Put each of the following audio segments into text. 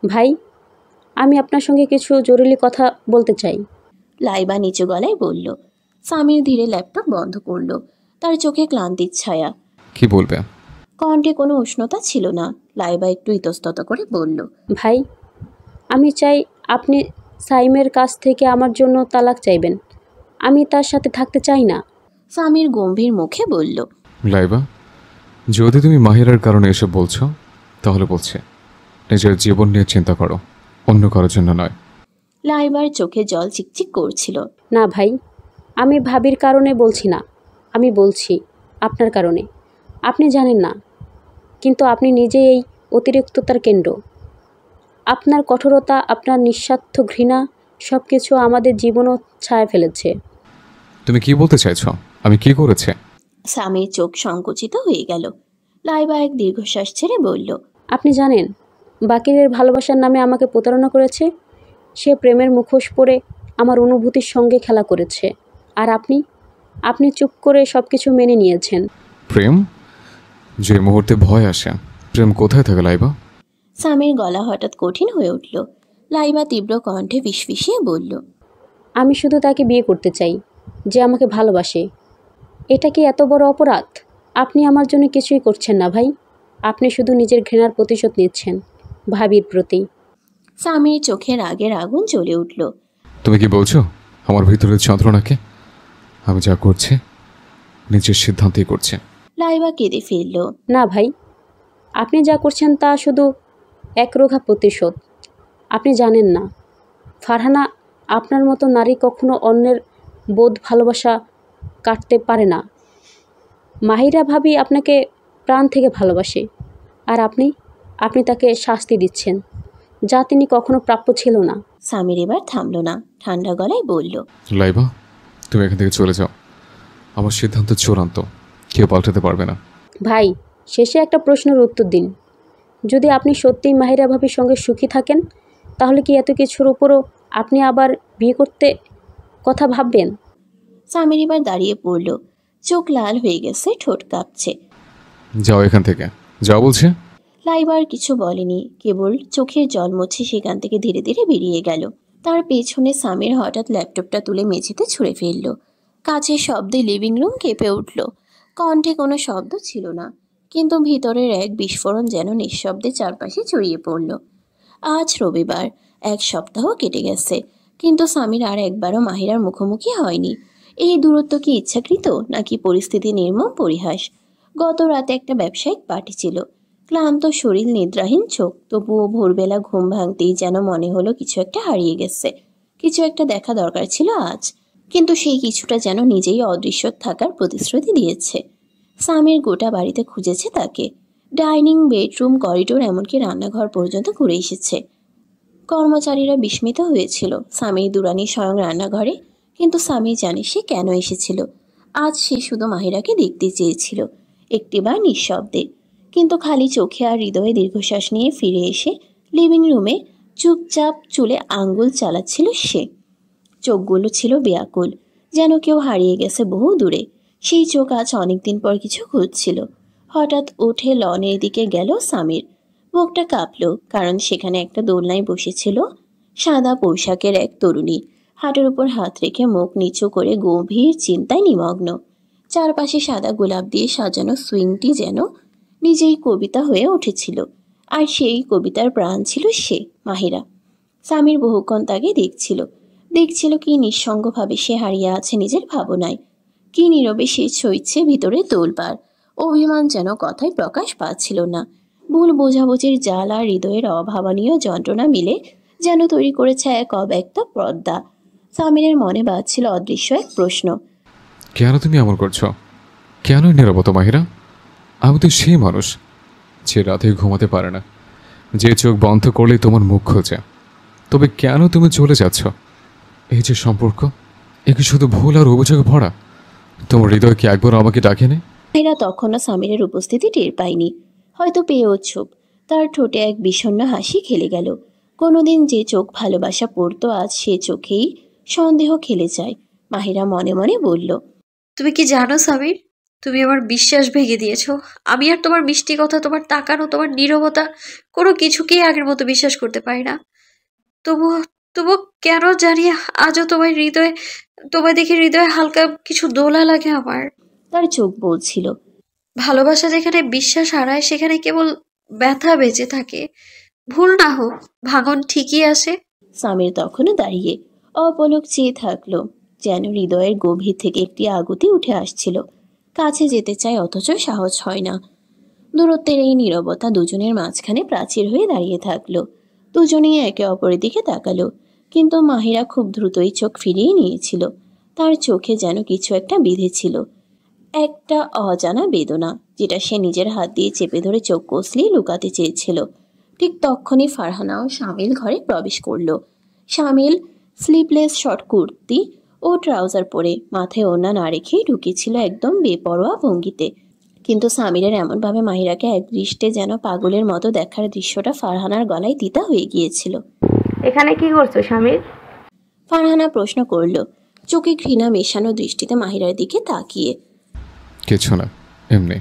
ভাই, আমি আপনার সঙ্গে কিছু জরুরি কথা বলতে চাই। লাইবা নিচু গলায় বলল। সামির ধীরে ল্যাপটপ বন্ধ করল। তার চোখে ক্লান্তির ছায়া। কি বলবে? কণ্ঠে কোনো উষ্ণতা ছিল না। লাইবা একটু ইতস্তত করে বলল, ভাই, আমি চাই আপনি সাইমের কাছ থেকে আমার জন্য তালাক চাইবেন। আমি তার সাথে থাকতে চাই না। সামির গম্ভীর মুখে বলল, লাইবা, যদি তুমি মাহিরার কারণে এসব বলছো তাহলে বলছে নিজের জীবন নিয়ে চিন্তা করো, অন্য কারোর জন্য নয়। লাইবার চোখে জল চিকচিক করছিল। না ভাই, আমি ভাবির কারণে বলছি না, আমি বলছি আপনার কারণে। আপনি জানেন না, কিন্তু আপনি নিজে এই অতিরিক্ততার কেন্দ্র। আপনার কঠোরতা, আপনার নিঃস্বার্থ ঘৃণা সব কিছু আমাদের জীবনও ছায়া ফেলেছে। তুমি কি বলতে চাইছো? আমি কি করেছে? সামির চোখ সংকুচিত হয়ে গেল। লাইবা এক দীর্ঘশ্বাস ছেড়ে বলল, আপনি জানেন, বাকিরের ভালোবাসার নামে আমাকে প্রতারণা করেছে। সে প্রেমের মুখোশ পরে আমার অনুভূতির সঙ্গে খেলা করেছে। আর আপনি চুপ করে সব কিছু মেনে নিয়েছেন। প্রেম? যে মুহূর্তে ভয় আসে, প্রেম কোথায় থাকে লাইবা? সামির গলা হঠাৎ কঠিন হয়ে উঠল। লাইবা তীব্র কণ্ঠে ফিসফিসিয়ে বলল, আমি শুধু তাকে বিয়ে করতে চাই যে আমাকে ভালোবাসে। এটা কি এত বড় অপরাধ? আপনি আমার জন্য কিছুই করছেন না ভাই। আপনি শুধু নিজের ঘৃণার প্রতিশোধ নিচ্ছেন ভাবির প্রতি। সামির চোখে রাগের আগুন জ্বলে উঠল। তুমি কি বলছো আমার ভিতরের যন্ত্রণাকে? আমি যা করছি নিজের সিদ্ধান্তেই করছে। লাইবা কেঁদে ফেলল। না ভাই, আপনি যা করছেন তা শুধু একরোখা প্রতিশোধ। আপনি জানেন না, ফারহানা, আপনার মতো নারী কখনো অন্যের বোধ ভালোবাসা কাটতে পারে না। মাহিরা ভাবি আপনাকে প্রাণ থেকে ভালোবাসে, আর আপনি তাকে শাস্তি দিচ্ছেন যা তিনি কখনো প্রাপ্য ছিল না। সামির এবার থামল না, ঠান্ডা গলায় বলল, লাইবা, তুমি এখান থেকে চলে যাও। আমার সিদ্ধান্ত চূড়ান্ত, কেউ পাল্টাতে পারবে না। ভাই, শেষে একটা প্রশ্নের উত্তর দিন। যদি আপনি সত্যিই মাহিরা ভাবির সঙ্গে সুখী থাকেন, তাহলে কি এত কিছুর উপরও আপনি আবার বিয়ে করতে কথা ভাববেন? সামির এবার দাঁড়িয়ে পড়ল। চোখ লাল হয়ে গেছে, ঠোঁট কাঁপছে। যাও এখান থেকে, যাও বলছে। লাইবার কিছু বলেনি, কেবল চোখের জল মুছে সেখান থেকে ধীরে ধীরে বেরিয়ে গেল। তার পেছনে সামির হঠাৎ ল্যাপটপটা তুলে মেঝেতে ছুঁড়ে ফেলল। কাছের শব্দে লিভিং রুম কেঁপে উঠল। কণ্ঠে কোনো শব্দ ছিল না, কিন্তু ভিতরের এক বিস্ফোরণ যেন নিঃশব্দে চারপাশে ছড়িয়ে পড়ল। আজ রবিবার, এক সপ্তাহ কেটে গেছে, কিন্তু সামির আর একবারও মাহিরার মুখোমুখি হয়নি। এই দূরত্ব কি ইচ্ছাকৃত, নাকি পরিস্থিতি নির্মম পরিহাস? গত রাতে একটা ব্যবসায়িক পার্টি ছিল। ক্লান্ত শরীর, নিদ্রাহীন চোখ, তবুও ভোরবেলা ঘুম ভাঙতেই যেন মনে হলো কিছু একটা হারিয়ে গেছে। কিছু একটা দেখা দরকার ছিল আজ, কিন্তু সেই কিছুটা যেন নিজেই অদৃশ্য থাকার প্রতিশ্রুতি দিয়েছে। সামির গোটা বাড়িতে খুঁজেছে তাকে। ডাইনিং, বেডরুম, করিডোর, এমনকি রান্নাঘর পর্যন্ত ঘুরে এসেছে। কর্মচারীরা বিস্মিত হয়েছিল স্বামী দুরানি স্বয়ং রান্নাঘরে, কিন্তু স্বামী জানে সে কেন এসেছিল। আজ সে শুধু মাহিরাকে দেখতে চেয়েছিল, একটিবার নিঃশব্দে, কিন্তু খালি চোখে আর হৃদয়ে দীর্ঘশ্বাস নিয়ে ফিরে এসে লিভিং রুমে চুপচাপ চুলে আঙ্গুল চালাচ্ছিল সে। চোখগুলো ছিল ব্যাকুল, যেন কেউ হারিয়ে গেছে বহু দূরে। সেই চোখ আজ অনেকদিন পর কিছু খুঁজছিল। হঠাৎ উঠে লনের দিকে গেল সামির। বুকটা কাঁপল, কারণ সেখানে একটা দোলনায় বসেছিল সাদা পোশাকের এক তরুণী, হাঁটুর উপর হাত রেখে মুখ নিচু করে গভীর চিন্তায় নিমগ্ন। চারপাশে সাদা গোলাপ দিয়ে সাজানো সুইংটি যেন নিজেই কবিতা হয়ে উঠেছিল, আর সেই কবিতার প্রাণ ছিল সে, মাহিরা। সামির বহুক্ষণ তাকে দেখছিল কি নিঃসঙ্গভাবে সে হারিয়ে আছে নিজের ভাবনায়, কি নীরবে সে সইছে ভিতরে তোলপাড়। অভিমান যেন কথায় প্রকাশ পাচ্ছিল না। ভুল বোঝাবুঝির জাল আর হৃদয়ের অভাবনীয় যন্ত্রণা মিলে যেন তৈরি করেছে এক অব্যক্ত পর্দা। সামিরের মনে বাজছিল অদৃশ্য এক প্রশ্ন, কেন তুমি এমন করছো? কেন নীরবতা মাহিরা? আমি তো সেই মানুষ যে রাতে ঘুমাতে পারে না, যে চোখ বন্ধ করলেই তোমার মুখ খোঁজে। তবে কেন তুমি চলে যাচ্ছ? এই যে সম্পর্ক, এ কি শুধু ভুল আর অভিযোগে ভরা? তোমার হৃদয় কি একবার আমাকে ডাকেনি? মাহিরা তখনও সামিরের উপস্থিতি টের পায়নি, হয়তো পেয়ে উৎসুক। তার ঠোঁটে এক বিষণ্ণ হাসি খেলে গেল। কোনোদিন যে চোখ ভালোবাসা পড়তো, আজ সে চোখেই সন্দেহ খেলে যায়। মাহিরা মনে মনে বলল, তুমি কি জানো সামির, তুমি আমার বিশ্বাস ভেঙে দিয়েছো। আমি আর তোমার মিষ্টি কথা, তোমার তাকানো, তোমার নীরবতা, কোনো কিছুকেই আগের মতো বিশ্বাস করতে পারি না। তবুও তবুও কেন জানি আজও তোমায় দেখে হৃদয়ে হালকা কিছু দোলা লাগে আমার। তার চোখ বলছিল। ভালোবাসা যেখানে বিশ্বাস হারায় সেখানে কেবল ব্যথা বেঁচে থাকে। ভুল না হোক, ভাঙন ঠিকই আসে। সামির তখনও দাঁড়িয়ে অপলক চেয়ে থাকলো, যেন হৃদয়ের গভীর থেকে একটি আগুতি উঠে আসছিল। কাছে যেতে চায় অথচ সাহস হয় না। দূরত্বের এই নীরবতা দুজনের মাঝখানে প্রাচীর হয়ে দাঁড়িয়ে থাকলো। দুজনেই একে অপরের দিকে তাকালো, কিন্তু মাহিরা খুব দ্রুতই চোখ ফিরিয়ে নিয়েছিল। তার চোখে যেন কিছু একটা বিঁধেছিল, একটা অজানা বেদনা, যেটা সে নিজের হাত দিয়ে চেপে ধরে চোখ কষলিয়ে লুকাতে চেয়েছিল। ঠিক তখনই ফারহানা ও শামিল ঘরে প্রবেশ করলো। শামিল স্লিভলেস শর্ট কুর্তি ও ট্রাউজার পরে মাথায় ওড়না না রেখেই ঢুকেছিল একদম বেপরোয়া ভঙ্গিতে। কিন্তু সামিরের এমনভাবে মাহিরাকে এক দৃষ্টে যেন পাগলের মতো দেখার দৃশ্যটা ফারহানার গলায় তিতা হয়ে গিয়েছিল। এখানে কি করছো শামির? ফারহানা প্রশ্ন করল, চোখে ঘৃণা মেশানো দৃষ্টিতে মাহিরার দিকে তাকিয়ে। কিছু না, এমনি।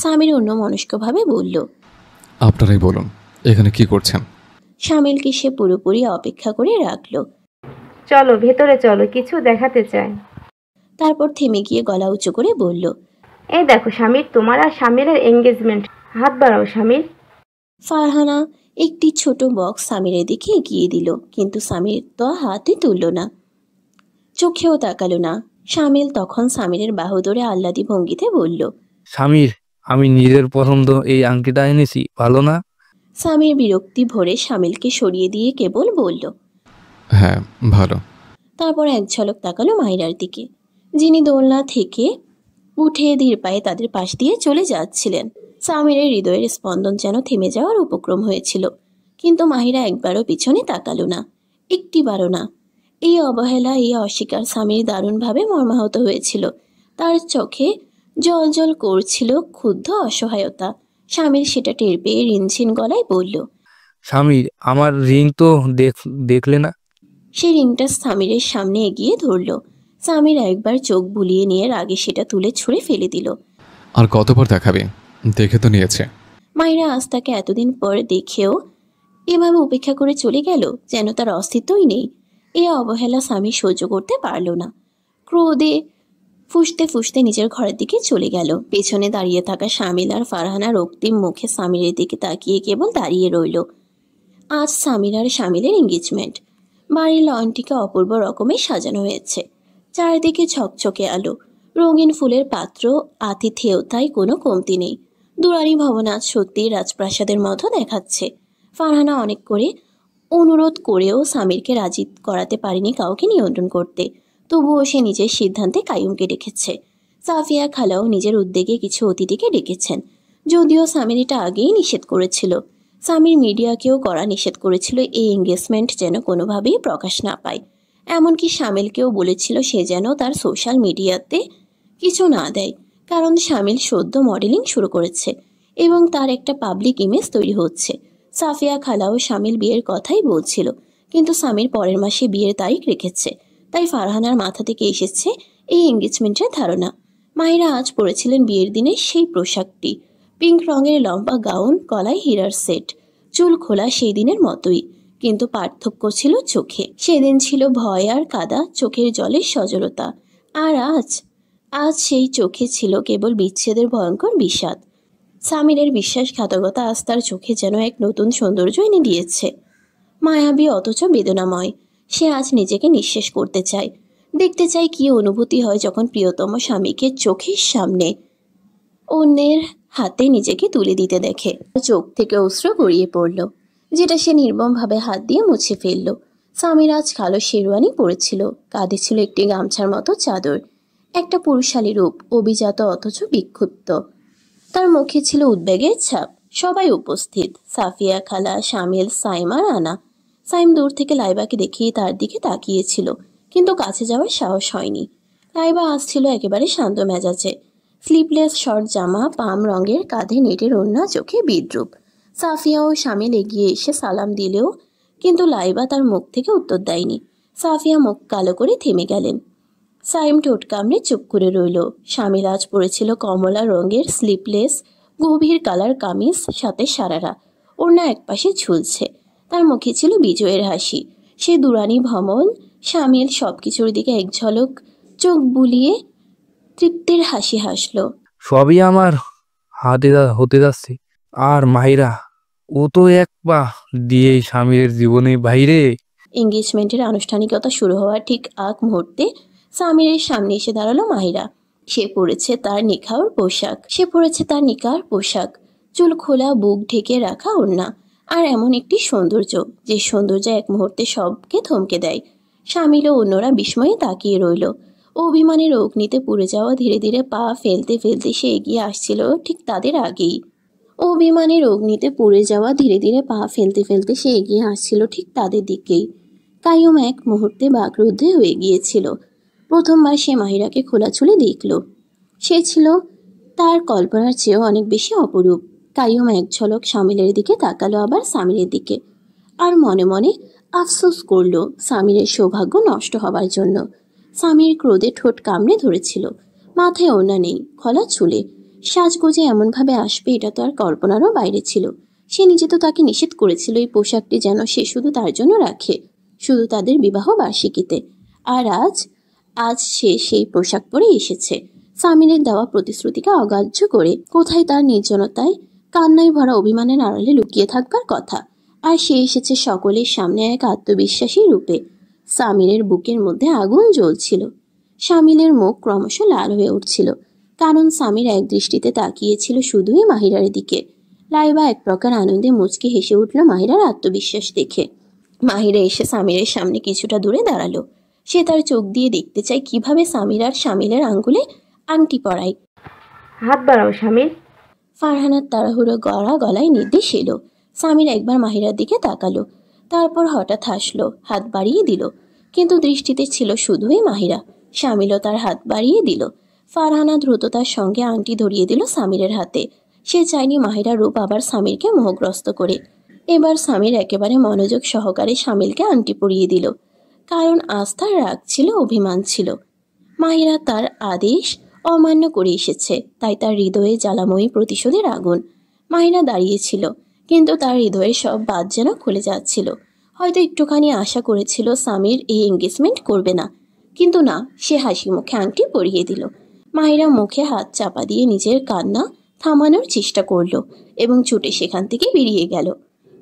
সামির অন্যমনস্কভাবে বলল, আপনারাই বলুন, এখানে কি করছেন? শামিলকে সে পুরোপুরি অপেক্ষা করে রাখল। চলো ভেতরে চলো, কিছু দেখাতে চাই। তারপর থেমে গিয়ে গলা উঁচু করে বলল, এই দেখো শামির, তোমার আর শামিরের এঙ্গেজমেন্ট। হাত বাড়াও শামির। ফারহানা একটি ছোট বক্স সামিরের দিকে এগিয়ে দিল, কিন্তু সামির তো হাতই তুলল না, চোখেও তাকালো না। শামিল তখন সামিরের বাহু ধরে আহ্লাদি ভঙ্গিতে বলল, শামির, আমি নিজের পছন্দ এই আংটিটা এনেছি, ভালো না? সামির বিরক্তি ভরে শামিলকে সরিয়ে দিয়ে কেবল বলল, হ্যাঁ, ভালো। তারপর এক ঝলক তাকালো মাহিরার দিকে, যিনি দোলনা থেকে উঠে ধীর পায়ে তাদের পাশ দিয়ে চলে যাচ্ছিলেন। সামিরের হৃদয়ের স্পন্দন যেন থেমে যাওয়ার উপক্রম হয়েছিল, কিন্তু মাহিরা একবারও পিছনে তাকালো না, একটিবারও না। এই অবহেলা, এই অস্বীকার সামির দারুণভাবে মর্মাহত হয়েছিল। তার চোখে জল জল করছিল ক্ষুব্ধ অসহায়তা। স্বামীর সেটা টের পেয়ে রিনঝিন গলায় বলল, শামির, আমার রিং তো দেখলে না? সে রিংটা সামিরের সামনে এগিয়ে ধরল। সামির একবার চোখ বুলিয়ে নিয়ে রাগে সেটা তুলে ছুঁড়ে ফেলে দিল। আর কতবার দেখাবে? দেখে তো নিয়েছে। মায়েরা আজ তাকে এতদিন পর দেখেও এভাবে উপেক্ষা করে চলে গেল, যেন তার অস্তিত্বই নেই। এ অবহেলা স্বামী সহ্য করতে পারল না। ক্রোধে ফুঁসতে ফুঁসতে নিজের ঘরের দিকে চলে গেল। পেছনে দাঁড়িয়ে থাকা শামিল আর ফারহানা রক্তিম মুখে সামিরের দিকে তাকিয়ে কেবল দাঁড়িয়ে রইল। আজ সামির আর শামিলের এঙ্গেজমেন্ট। বাড়ির লনটিকে অপূর্ব রকমের সাজানো হয়েছে, চারিদিকে ঝকঝকে আলো, রঙিন ফুলের পাত্র, আতিথেয়তায় কোনো কমতি নেই। দুরানি ভবন আজ সত্যিই রাজপ্রাসাদের মতো দেখাচ্ছে। ফারহানা অনেক করে অনুরোধ করেও সামিরকে রাজি করাতে পারেনি কাউকে নিয়ন্ত্রণ করতে, তবুও সে নিজের সিদ্ধান্তে কাইয়ুমকে ডেকেছে। সাফিয়া খালাও নিজের উদ্যোগে কিছু অতিথিকে ডেকেছেন, যদিও সামির এটা আগেই নিষেধ করেছিল। সামির মিডিয়াকেও করা নিষেধ করেছিল এই এঙ্গেজমেন্ট যেন কোনোভাবেই প্রকাশ না পায়। এমনকি শামিলকেও বলেছিল সে যেন তার সোশ্যাল মিডিয়াতে কিছু না দেয়, কারণ শামিল সদ্য মডেলিং শুরু করেছে এবং তার একটা পাবলিক ইমেজ তৈরি হচ্ছে। সাফিয়া খালাও শামিল বিয়ের কথাই বলছিল, কিন্তু সামির পরের মাসে বিয়ের তারিখ রেখেছে, তাই ফারহানার মাথা থেকে এসেছে এই এঙ্গেজমেন্টের ধারণা। মাহিরা আজ পরেছিলেন বিয়ের দিনে সেই পোশাকটি, পিঙ্ক রঙের লম্বা গাউন, গলায় হীরার সেট, চুল খোলা সেই দিনের মতোই, কিন্তু পার্থক্য ছিল চোখে। সেদিন ছিল ভয় আর কাদা চোখের জলের সজলতা, আর আজ আজ সেই চোখে ছিল কেবল বিচ্ছেদের ভয়ঙ্কর বিষাদ। সামিরের বিশ্বাসঘাতকতা আজ তার চোখে যেন এক নতুন সৌন্দর্য এনে দিয়েছে, মায়াবী অথচ বেদনাময়। সে আজ নিজেকে নিঃশেষ করতে চায়, দেখতে চায় কী অনুভূতি হয় যখন প্রিয়তম স্বামীকে চোখের সামনে অন্যের হাতে নিজেকে তুলে দিতে দেখে। চোখ থেকে অশ্রু গড়িয়ে পড়ল, যেটা সে নির্মমভাবে হাত দিয়ে মুছে ফেলল। সামির আজ কালো শেরওয়ানি পরেছিল, কাঁধে ছিল একটি গামছার মতো চাদর, একটা পুরুষালী রূপ, অভিজাত অথচ বিক্ষিপ্ত। তার মুখে ছিল উদ্বেগের ছাপ। সবাই উপস্থিত, সাফিয়া খালা, শামিল, সাইম আর আনা। সাইম দূর থেকে লাইবাকে দেখিয়ে তার দিকে তাকিয়েছিল, কিন্তু কাছে যাওয়ার সাহস হয়নি। লাইবা আসছিল একেবারে শান্ত মেজাজে, স্লিভলেস শর্ট জামা, পাম রঙের, কাঁধে নেটের ওড়না, চোখে বিদ্রুপ। সাফিয়া ও শামিল এগিয়ে এসে সালাম দিলেও কিন্তু লাইবা তার মুখ থেকে উত্তর দেয়নি। সাফিয়া মুখ কালো করে থেমে গেলেন। সাইম ঠোঁট কামড়ে চুপ করে রইল। শামিল আজ পরেছিল কমলা রঙের স্লিপলেস গভীর কালার কামিজ, সাথে সারারা ওড়না একপাশে ঝুলছে। তার মুখে ছিল বিজয়ের হাসি। সে দুরানি ভ্রমণ। শামিল সবকিছুর দিকে এক ঝলক চোখ বুলিয়ে তৃপ্তির হাসি হাসল। সবই আমার হাতে হতে যাচ্ছে। আর মাহিরা, ও তো এক পা দিয়েই স্বামীর জীবনে বাইরে। এঙ্গেজমেন্টের আনুষ্ঠানিকতা শুরু হওয়ার ঠিক আগ মুহূর্তে সামিরের সামনে এসে দাঁড়ালো মাহিরা। সে পরেছে তার নিকার পোশাক, চুল খোলা, বুক ঢেকে রাখা ওড়না, আর এমন একটি সৌন্দর্য যে সৌন্দর্য এক মুহূর্তে সবকে থমকে দেয়। শামিল ও অন্যরা বিস্ময়ে তাকিয়ে রইল। অভিমানের অগ্নিতে পুড়ে যাওয়া ধীরে ধীরে পা ফেলতে ফেলতে সে এগিয়ে আসছিল ঠিক তাদের আগেই। দিকেই। কাইয়ুম এক মুহূর্তে বাকরুদ্ধ হয়ে গিয়েছিল। প্রথমবার সে মাহিরাকে খোলা চুলে দেখল। সে ছিল তার কল্পনার চেয়েও অনেক বেশি অপরূপ। কাইয়ুম এক ঝলক শামিলের দিকে তাকালো, আবার সামিরের দিকে, আর মনে মনে আফসোস করল সামিরের সৌভাগ্য নষ্ট হবার জন্য। সামির ক্রোধে ঠোঁট কামড়ে ধরেছিল। মাথায় ওড়না নেই, খোলা চুলে, সাজগোজে এমনভাবে আসবে এটা তো আর কল্পনারও বাইরে ছিল। সে নিজে তো তাকে নিষেধ করেছিল এই পোশাকটি যেন সে শুধু তার জন্য রাখে, শুধু তাদের বিবাহ বার্ষিকীতে। আর আজ সে সেই পোশাক পরে এসেছে, সামিরের দেওয়া প্রতিশ্রুতিকে অগ্রাহ্য করে। কোথায় তার নির্জনতায় কান্নায় ভরা অভিমানের আড়ালে লুকিয়ে থাকবার কথা, আর সে এসেছে সকলের সামনে এক আত্মবিশ্বাসী রূপে। সামিরের বুকের মধ্যে আগুন জ্বলছিল। শামিলের মুখ ক্রমশ লাল হয়ে উঠছিল, কারণ সামির এক দৃষ্টিতে তাকিয়েছিল শুধুই মাহিরার দিকে। লাইবা এক প্রকার আনন্দে মুচকি হেসে উঠল মাহিরার আত্মবিশ্বাস দেখে। মাহিরা এসে সামিরের সামনে কিছুটা দূরে দাঁড়ালো। সে তার চোখ দিয়ে দেখতে চায় কিভাবে সামির আর শামিলের আঙ্গুলে আংটি পরায়। হাত বাড়াও শামিল। ফারহানার তাড়াহুড়ো গলায় নির্দেশ এলো। সামির একবার মাহিরার দিকে তাকালো, তারপর হঠাৎ হাসলো, হাত বাড়িয়ে দিল। কিন্তু দৃষ্টিতে ছিল শুধুই মাহিরা। শামিলও তার হাত বাড়িয়ে দিল। ফারহানা দ্রুততার সঙ্গে আংটি ধরিয়ে দিল সামিরের হাতে। সে চায়নি মাহিরার রূপ আবার সামিরকে মোহগ্রস্ত করে। এবার সামির একেবারে মনোযোগ সহকারে শামিলকে আংটি পরিয়ে দিল, কারণ আজ তার রাগ ছিল, অভিমান ছিল। মাহিরা তার আদেশ অমান্য করে এসেছে, তাই তার হৃদয়ে জ্বালাময়ী প্রতিশোধের আগুন। মাহিরা দাঁড়িয়েছিল, কিন্তু তার হৃদয়ের সব বাদ যেন খুলে যাচ্ছিল। হয়তো একটুখানি আশা করেছিল সামির এই এঙ্গেজমেন্ট করবে না, কিন্তু না, সে হাসি মুখে আংটি পরিয়ে দিল। মাহিরা মুখে হাত চাপা দিয়ে নিজের কান্না থামানোর চেষ্টা করলো এবং ছুটে সেখান থেকে বেরিয়ে গেল।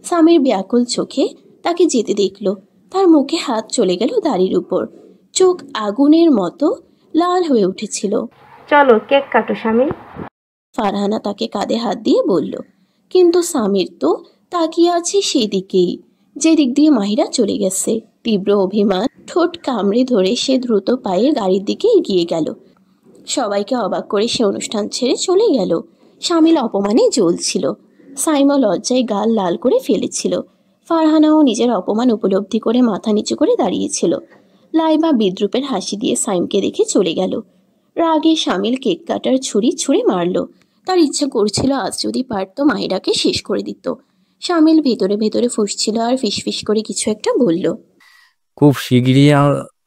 সামির ব্যাকুল চোখে তাকে যেতে দেখল। তার মুখে হাত চলে গেল দাড়ির উপর, চোখ আগুনের মতো লাল হয়ে উঠেছিল। চলো কেক কাটো শামিল। ফারহানা তাকে কাঁধে হাত দিয়ে বলল, কিন্তু সামির তো তাকিয়ে আছে সেই দিকেই, যে দিক দিয়ে মাহিরা চলে গেছে। তীব্র অভিমান ঠোঁট কামড়ে ধরে সে দ্রুত পায়ে গাড়ির দিকে এগিয়ে গেল। সবাইকে অবাক করে সে অনুষ্ঠান ছেড়ে চলে গেল। শামিল অপমানে জ্বলছিল, সাইমা লজ্জায় গাল লাল করে ফেলেছিল। ফারহানাও নিজের অপমান উপলব্ধি করে মাথা নিচু করে দাঁড়িয়েছিল। লাইবা বিদ্রুপের হাসি দিয়ে সাইমকে দেখে চলে গেল। রাগে শামিল কেক কাটার ছুরি ছুঁড়ে মারল। তার ইচ্ছা করছিল আজ যদি পারত মাহিরাকে শেষ করে দিত। শামিল ভেতরে ভেতরে ফুঁসছিল আর ফিসফিস করে কিছু একটা বলল। খুব শিগগিরই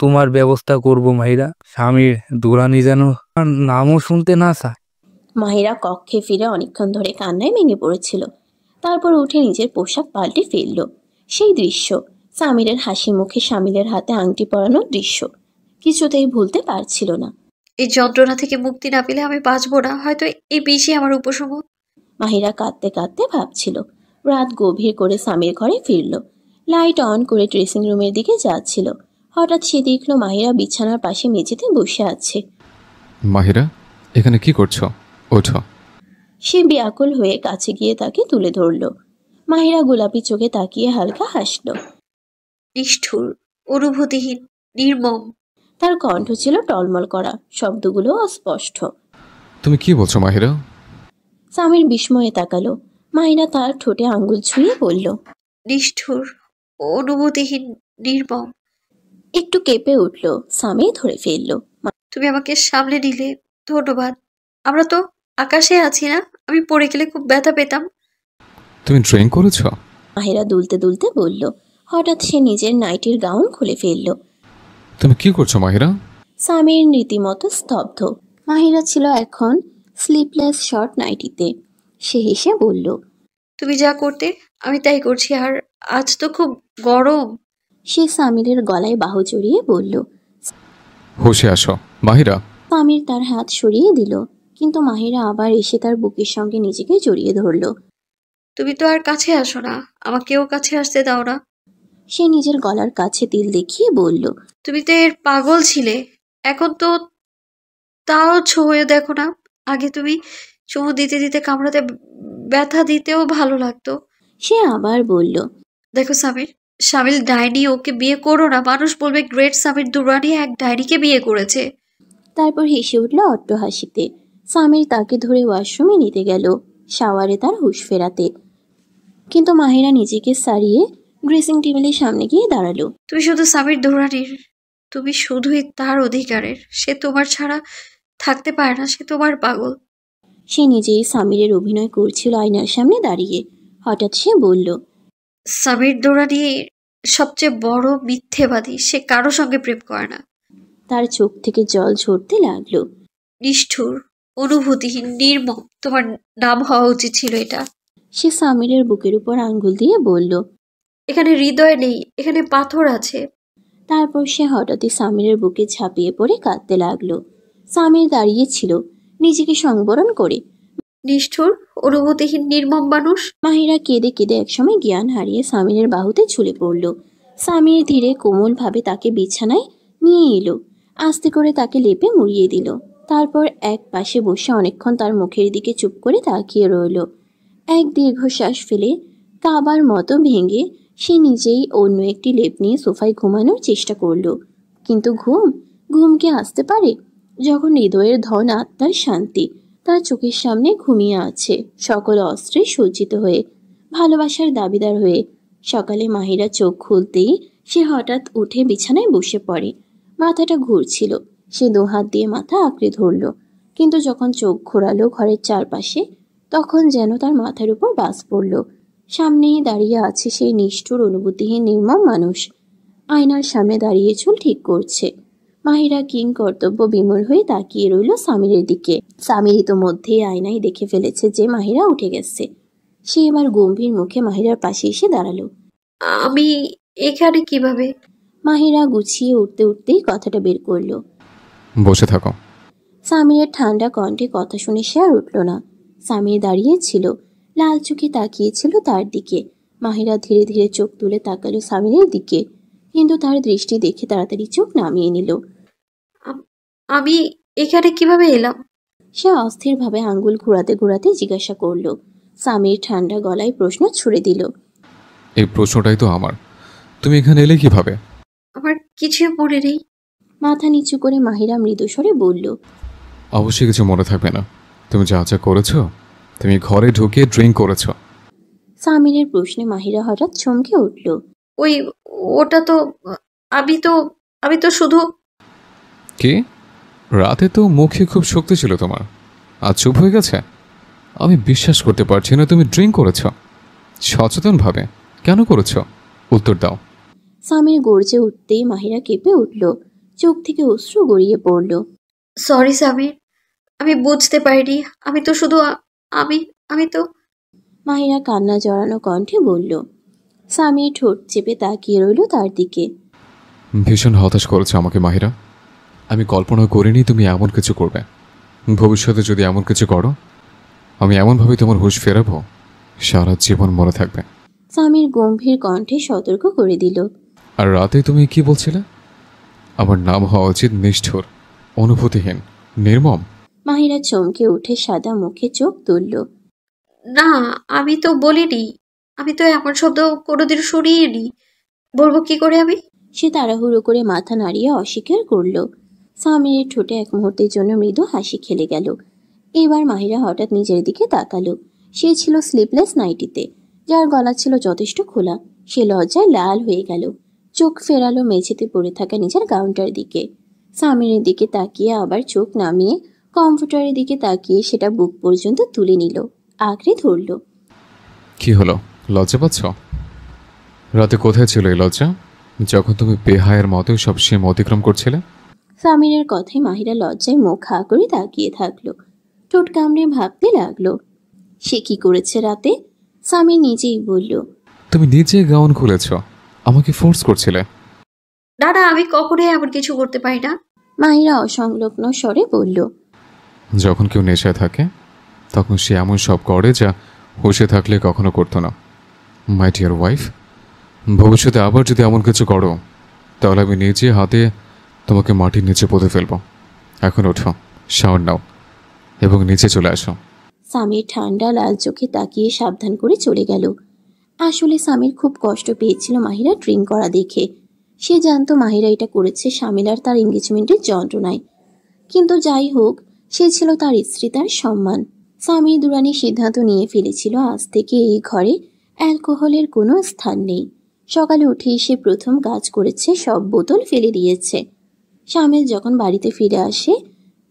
তোমার ব্যবস্থা করব মাহিরা। স্বামীর দুরানি যেন আর নামও শুনতে না চায়। মাহিরা কক্ষে ফিরে অনেকক্ষণ ধরে কান্নায় ভেঙে পড়েছিল। তারপর উঠে নিজের পোশাক পাল্টে ফেলল। সেই দৃশ্য, সামিরের হাসি মুখে শামিলের হাতে আংটি পরানোর দৃশ্য, কিছুতেই ভুলতে পারছিল না। এই যন্ত্রণা থেকে মুক্তি না পেলে আমি বাঁচবো না, হয়তো এই বিষই আমার উপশম। মাহিরা কাঁদতে কাঁদতে ভাবছিল। রাত গভীর করে সামির ঘরে ফিরল। লাইট অন করে ড্রেসিং রুমের দিকে যাচ্ছিল। হঠাৎ সে দেখল মাহিরা বিছানার পাশে মেঝেতে বসে আছে। মাহিরা, এখানে কি করছো? ওঠো। সে ব্যাকুল হয়ে কাছে গিয়ে তাকে তুলে ধরল। মাহিরা গোলাপি চোখে তাকিয়ে হালকা হাসল। নিষ্ঠুর, অনুভূতিহীন, নির্মম। তার কণ্ঠ ছিল টলমল করা, শব্দগুলো অস্পষ্ট। তুমি কি বলছো মাহিরা? সামির বিস্ময়ে তাকালো। মাহিরা তার ঠোঁটে আঙ্গুল ছুঁয়ে বলল, নিষ্ঠুর, অনুভূতিহীন, নির্মম। একটু কেঁপে উঠল। সামি ধরে ফেলল। তুমি আমাকে সামলে নিলে, ধন্যবাদ। আমরা তো আকাশে আছি না? আমি পড়ে গেলে খুব ব্যথা পেতাম। তুমি ড্রিঙ্ক করেছো? মাহিরা দুলতে দুলতে বলল। হঠাৎ সে নিজের নাইটির গাউন খুলে ফেলল। তুমি কি করছো মাহিরা? সামির রীতিমতো স্তব্ধ। মাহিরা ছিল এখন স্লিপলেস শর্ট নাইটিতে। সে হেসে বলল, তুমি যা করতে আমি তাই করছি, আর আজ তো খুব গরম। সে সামিরের গলায় বাহু জড়িয়ে বলল। হোশে আসো মাহিরা। সামির তার হাত সরিয়ে দিল, কিন্তু মাহিরা আবার এসে তার বুকের সঙ্গে নিজেকে জড়িয়ে ধরল। তুমি তো আর কাছে আসো না, আমাকেও কাছে আসতে দাও না। সে নিজের গলার কাছে তিল দেখিয়ে বলল, তুমি তো এর পাগল ছিলে, এখন তো তাও ছুঁয়ে দেখো না। আগে তুমি চুমু দিতে দিতে কামড়াতে ব্যথা দিতেও ভালো লাগতো। সে আবার বলল, দেখো সামির, সামিল ডাইনি, ওকে বিয়ে করো না। মানুষ বলবে গ্রেট সামির দুরানি এক ডাইনিকে বিয়ে করেছে। তারপর হেসে উঠল অট্ট হাসিতে। সামির তাকে ধরে ওয়াশরুমে নিতে গেল, শাওয়ারে তার হুঁশ ফেরাতে। কিন্তু মাহিরা নিজেকে সারিয়ে ড্রেসিং টেবিলের সামনে গিয়ে দাঁড়ালো। তুমি শুধু সামির দুরানির, তুমি শুধুই তার অধিকারের। সে তোমার ছাড়া থাকতে পারে না, সে তোমার পাগল। সে নিজেই সামিরের অভিনয় করছিল আয়নার সামনে দাঁড়িয়ে। হঠাৎ সে বলল, সামির দুরানি সবচেয়ে বড় মিথ্যেবাদী, সে কারো সঙ্গে প্রেম করে না। তার চোখ থেকে জল ঝরতে লাগলো। নিষ্ঠুর, অনুভূতিহীন, নির্মম, তোমার নাম হওয়া উচিত ছিল এটা। সে সামিরের বুকের উপর আঙ্গুল দিয়ে বলল। এখানে হৃদয় নেই, এখানে পাথর আছে। তারপর সে হঠাৎই সামিরের বুকে ঝাঁপিয়ে পড়ে কাঁদতে লাগলো। সামির দাঁড়িয়ে ছিল, নিজেকে সংবরণ করে। নিষ্ঠুর, অনুভূতিহীন, নির্মম মানুষ। মাহিরা কেঁদে কেঁদে একসময় জ্ঞান হারিয়ে সামিরের বাহুতে ঝুলে পড়ল। সামির ধীরে কোমলভাবে তাকে বিছানায় নিয়ে এলো, আস্তে করে তাকে লেপে মুড়িয়ে দিল। তারপর এক পাশে বসে অনেকক্ষণ তার মুখের দিকে চুপ করে তাকিয়ে রইল। এক দীর্ঘশ্বাস ফেলে কাবার মতো ভেঙে সে নিজেই অন্য একটি লেপ নিয়ে সোফায় ঘুমানোর চেষ্টা করল। কিন্তু ঘুম কি আসতে পারে যখন হৃদয়ের ধন আত্মার শান্তি তার চোখের সামনে ঘুমিয়ে আছে, সকল অস্ত্রে সজ্জিত হয়ে, ভালোবাসার দাবিদার হয়ে। সকালে মাহিরা চোখ খুলতেই সে হঠাৎ উঠে বিছানায় বসে পড়ে। মাথাটা ঘুরছিল, সে দুহাত দিয়ে মাথা আঁকড়ে ধরল। কিন্তু যখন চোখ ঘোরালো ঘরের চারপাশে, তখন যেন তার মাথার উপর বাজ পড়ল। সামনেই দাঁড়িয়ে আছে সেই নিষ্ঠুর, অনুভূতিহীন, নির্মম মানুষ। আয়নার সামনে দাঁড়িয়ে চুল ঠিক করছে। মাহিরা কিং কর্তব্য বিমূঢ় হয়ে তাকিয়ে রইল সামিরের দিকে। সামির ইতোমধ্যেই আয়নায় দেখে ফেলেছে যে মাহিরা উঠে গেছে। সে এবার গম্ভীর মুখে মাহিরার পাশে এসে দাঁড়ালো। আমি এখানে কিভাবে? মাহিরা গুছিয়ে উঠতে উঠতেই কথাটা বের করলো। বসে থাকো। সামিরের ঠান্ডা কণ্ঠে কথা শুনে সে আর উঠল না। সামির দাঁড়িয়ে ছিল, লাল চোখে তাকিয়েছিল তার দিকে। মাহিরা ধীরে ধীরে চোখ তুলে তাকালো সামিরের দিকে, কিন্তু তার দৃষ্টি দেখে তাড়াতাড়ি চোখ নামিয়ে নিল। আমি এখানে কিভাবে এলাম? সে অস্থিরভাবে আঙ্গুল ঘুরাতে ঘুরাতে জিজ্ঞাসা করলো। সামির ঠান্ডা গলায় প্রশ্ন ছুড়ে দিল। এই প্রশ্নটাই তো আমার, তুমি এখানে এলে কিভাবে? আমার কিছু মনে নেই। মাথা নিচু করে মাহিরা মৃদুস্বরে বলল, অবশ্যই কিছু মনে থাকবে না। তুমি যা যা করেছো, তুমি ঘরে ঢুকে ড্রিঙ্ক করেছো। সামিরের প্রশ্নে মাহিরা হঠাৎ চমকে উঠল। ওটা তো আমি তো শুধু। কি? রাতে তো মুখে খুব শক্তি ছিল তোমার, আজ চুপ হয়ে গেছে? আমি বিশ্বাস করতে পারছি না তুমি ড্রিঙ্ক করেছো। সচেতনভাবে কেন করেছো? উত্তর দাও। সামির গর্জে উঠতেই মাহিরা কেঁপে উঠল, চোখ থেকে অশ্রু গড়িয়ে পড়ল। সরি সামির, আমি বুঝতে পারিনি। আমি তো শুধু আমি তো। মাহিরা কান্না জড়ানো কণ্ঠে বলল। সামির ঠোঁট চেপে তাকিয়ে রইল তার দিকে। ভীষণ হতাশ করেছো আমাকে মাহিরা। আমি কল্পনা করিনি তুমি এমন কিছু করবে। ভবিষ্যতে যদি এমন কিছু করো, আমি এমনভাবে তোমার হুঁশ ফেরাবো, সারা জীবন মনে থাকবে। সামির গম্ভীর কণ্ঠে সতর্ক করে দিল। আর রাতে তুমি কি বলছিলে? আমার নাম হওয়া উচিত নিষ্ঠুর, অনুভূতিহীন, নির্মম। মাহিরা চমকে উঠে সাদা মুখে চোখ তুলল। না, আমি তো বলিনি। আমি তো এমন শব্দ কোনোদিন শুনিনি। বলবো কি করে আমি? সে তাড়াহুড়ো করে মাথা নাড়িয়ে অস্বীকার করল। সামিরের ঠোঁটে এক মুহূর্তের জন্য মৃদু হাসি খেলে গেল। এবার মাহিরা হঠাৎ নিজের দিকে তাকালো। সে ছিল স্লিপলেস নাইটিতে, যার গলা ছিল যথেষ্ট খোলা। সে লজ্জায় লাল হয়ে গেল, চোখ ফেরালো মেঝেতে পড়ে থাকা নিজের গাউনটার দিকে। সামিরের দিকে তাকিয়ে আবার চোখ নামিয়ে কম্পিউটারের দিকে তাকিয়ে সেটা বুক পর্যন্ত তুলে নিল, আঁকড়ে ধরল। কি হলো, লজ্জা পাচ্ছ? রাতে কোথায় ছিল এই লজ্জা, যখন তুমি বেহায়ের মতো সব সীমা অতিক্রম করছিলে? সামিরের কথায় মাহিরা লজ্জায় মুখ হা করে তাকিয়ে থাকলো। ঠোঁট কামড়ে ভাবতে লাগলো সে কি করেছে রাতে। সামির নিজেই বলল, তুমি নিজে গাউন খুলেছ, আমাকে ফোর্স করছিলে। না না, আমি কখনোই এমন কিছু করতে পারি না। মাহিরা অসংলগ্ন স্বরে বলল, যখন কেউ নেশায় থাকে তখন সে এমন সব করে যা হুঁশে থাকলে কখনো করতো না। মাই ডিয়ার ওয়াইফ, ভবিষ্যতে আবার যদি এমন কিছু করো তাহলে আমি নিজে হাতে তোমাকে মাটির নিচে পুঁতে ফেলবো। এখন ওঠো, শাওয়ার নাও এবং নিচে চলে আসো। সামির ঠান্ডা লাল চোখে তাকিয়ে সাবধান করে চলে গেল। আসলে সামির খুব কষ্ট পেয়েছিল মাহিরা ড্রিঙ্ক করা দেখে। সে জানতো মাহিরা এটা করেছে শামিল আর তার এঙ্গেজমেন্টের যন্ত্রণায়। কিন্তু যাই হোক, সে ছিল তার স্ত্রী, তার সম্মান। সামির দুরানি সিদ্ধান্ত নিয়ে ফেলেছিল আজ থেকে এই ঘরে অ্যালকোহলের কোনো স্থান নেই। সকালে উঠে সে প্রথম কাজ করেছে, সব বোতল ফেলে দিয়েছে। শামিল যখন বাড়িতে ফিরে আসে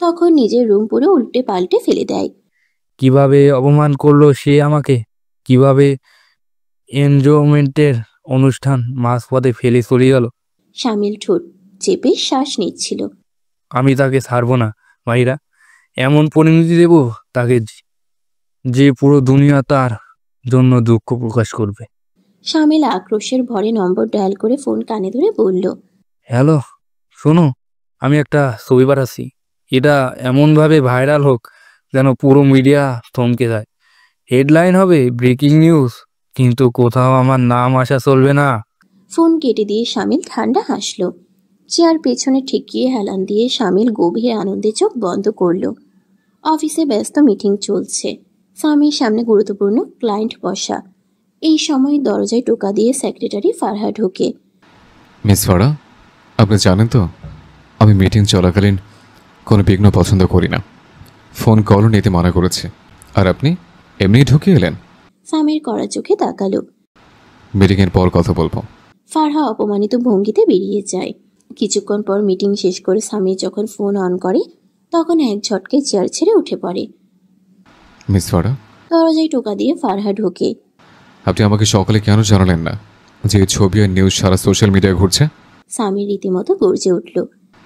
তখন নিজের রুম পুরো উল্টে পাল্টে ফেলে দেয়। কিভাবে অপমান করলো সে আমাকে, কিভাবে এনজয়মেন্টের অনুষ্ঠান মাঝপথে ফেলে চলে গেল। শামিল ঠোঁট চেপে শ্বাস নিচ্ছিল। আমি তাকে ছাড়বো না মাহিরা, এমন পরিণতি দেব তাকে যে পুরো দুনিয়া তার জন্য দুঃখ প্রকাশ করবে। শামিল আক্রোশের ভরে নম্বর ডায়াল করে ফোন কানে ধরে বলল, হ্যালো, শোনো, আমি একটা ছবি পাঠাচ্ছি, এটা এমনভাবে ভাইরাল হোক যেন পুরো মিডিয়া থমকে যায়। হেডলাইন হবে ব্রেকিং নিউজ, কিন্তু কোথাও আমার নাম আসা চলবে না। ফোন কেটে দিয়ে শামিল ঠান্ডা হাসল। চেয়ার পেছনে ঠেকিয়ে হেলান দিয়ে শামিল গভীর আনন্দে চোখ বন্ধ করল। অফিসে ব্যস্ত মিটিং চলছে। স্বামীর সামনে গুরুত্বপূর্ণ ক্লায়েন্ট বসা। এই সময় দরজায় টোকা দিয়ে সেক্রেটারি ফারহা ঢোকে। মিস ফারা, আপনি জানেন তো আমি মিটিং চলাকালীন কোনো বিঘ্ন পছন্দ করি না। ফোন কলও নিতে মানা করেছে, আর আপনি এমনি ঢুকে এলেন। স্বামীর কড়া চোখে তাকালো। মিটিংয়ের পর কথা বলবো। ফারহা অপমানিত ভঙ্গিতে বেরিয়ে যায়। কিছুক্ষণ পর মিটিং শেষ করে স্বামী যখন ফোন অন করে তখন এক ঝটকে চেয়ার ছেড়ে উঠে পড়ে। মিস ফারা, দরজায় টোকা দিয়ে ফারহা ঢোকে। আপনি আমাকে সকালে কেন জানালেন না যে এই ছবি আর নিউজ সারা সোশ্যাল মিডিয়ায় ঘুরছে? স্বামী রীতিমতো গর্জে উঠল।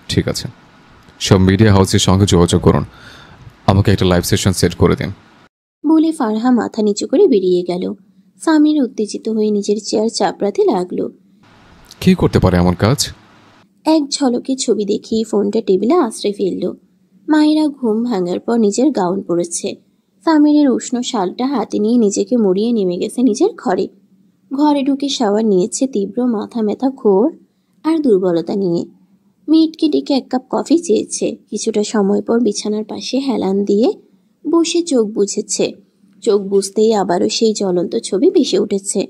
ঠিক আছে, সব মিডিয়া হাউসের সঙ্গে যোগাযোগ করুন, আমাকে একটা লাইভ সেশন সেট করে দিন। বলে ফারহা মাথা নিচু করে বেরিয়ে গেল। স্বামীর উত্তেজিত হয়ে নিজের চেয়ার চাপড়াতে লাগলো। কি করতে পারে এমন কাজ? এক ঝলকে ছবি দেখিয়ে ফোনটা টেবিলে আশ্রয় ফেলল। মাহিরা ঘুম ভাঙার পর নিজের গাউন পরেছে। সামিরের উষ্ণ শালটা হাতে নিয়ে নিজেকে মুড়িয়ে নেমে গেছে নিজের ঘরে। ঘরে ঢুকে শাওয়ার নিয়েছে তীব্র মাথা ব্যথা, ঘোর আর দুর্বলতা নিয়ে। মেয়েটকে ডেকে এক কাপ কফি চেয়েছে। কিছুটা সময় পর বিছানার পাশে হেলান দিয়ে বসে চোখ বুঝেছে। চোখ বুঝতেই আবারও সেই জ্বলন্ত ছবি ভেসে উঠেছে।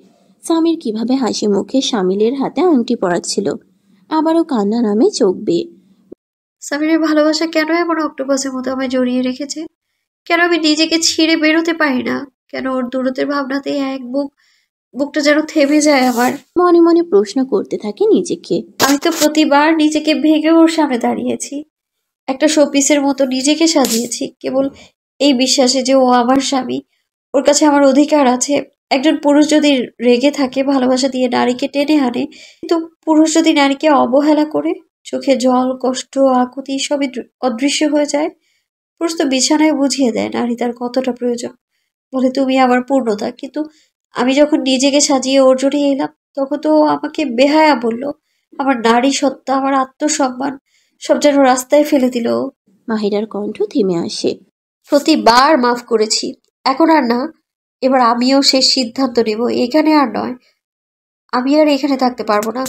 সামির কিভাবে হাসি মুখে শামিলের হাতে আংটি পরাচ্ছিল, আবারও কান্না নামে চোখ বেয়ে। সামিরের ভালোবাসা কেন এমন অক্টোপাসের মতো আমায় জড়িয়ে রেখেছে? কেন আমি নিজেকে ছিঁড়ে বেরোতে পারি না? কেন ওর দূরত্বের ভাবনাতে বুকটা যেন থেমে যায় আমার। মনে মনে প্রশ্ন করতে থাকে নিজেকে। আমি তো প্রতিবার নিজেকে ভেঙে ওর সামনে দাঁড়িয়েছি, একটা শোপিসের মতো নিজেকে সাজিয়েছি, কেবল এই বিশ্বাসে যে ও আমার স্বামী, ওর কাছে আমার অধিকার আছে। একজন পুরুষ যদি রেগে থাকে, ভালোবাসা দিয়ে নারীকে টেনে আনে, কিন্তু পুরুষ যদি নারীকে অবহেলা করে, চোখে জল, কষ্ট, আকুতি সবই অদৃশ্য হয়ে যায়। পুরুষ তো বিছানায় বুঝিয়ে দেয় নারী তার কতটা প্রয়োজন, বলে তুমি আমার পূর্ণতা। কিন্তু আমি যখন নিজেকে সাজিয়ে ওর জন্য এলাম, তখন তো ও আমাকে বেহায়া বলল। আমার নারী সত্তা, আমার আত্মসম্মান সব যেন রাস্তায় ফেলে দিল। মাহিরার কণ্ঠ থেমে আসে। প্রতিবার মাফ করেছি, এখন আর না। এবার আমিও শেষ সিদ্ধান্ত নেব, এখানে আর নয়। আমি আর এখানে থাকতে পারবো না।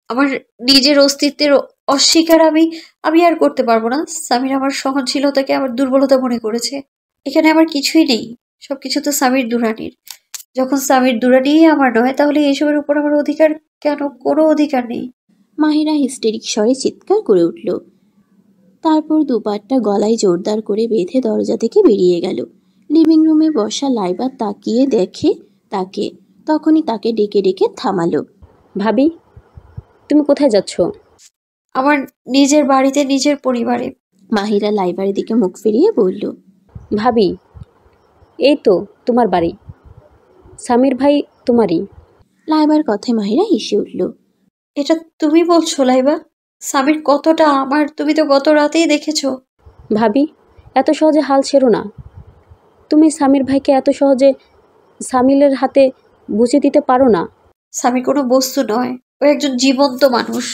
আমার নিজের অস্তিত্বের অস্বীকার আমি আর করতে পারবো না। সামির আমার সহনশীলতাকে আমার দুর্বলতা মনে করেছে। এখানে আমার কিছুই নেই, সবকিছু তো সামির দুরানির। যখন সামির দুরানি আমার নয়, তাহলে এসবের উপর আমার অধিকার কেন? কোনো অধিকার নেই। মাহিরা হিস্টেরিক স্বরে চিৎকার করে উঠল। তারপর দুপাটটা গলায় জোরদার করে বেঁধে দরজা থেকে বেরিয়ে গেল। লিভিং রুমে বসা লাইবা তাকিয়ে দেখে তাকে, তখনই তাকে ডেকে ডেকে থামালো। ভাবি, তুমি কোথায় যাচ্ছ? আমার নিজের বাড়িতে, নিজের পরিবারে। মাহিরা লাইবার দিকে মুখ ফিরিয়ে বলল, ভাবি, এই তো তোমার বাড়ি, সামির ভাই তোমারই। লাইবার কথায় মাহিরা হেসে উঠল। এটা তুমি বলছো লাইবা? সামির কতটা আমার তুমি তো গত রাতেই দেখেছো। ভাবি, এত সহজে হাল ছেড়ো না। তুমি সামির ভাইকে এত সহজে সামিলের হাতে বুঝিয়ে দিতে পারো না। সামির কোনো বস্তু নয়, ও একজন জীবন্ত মানুষ।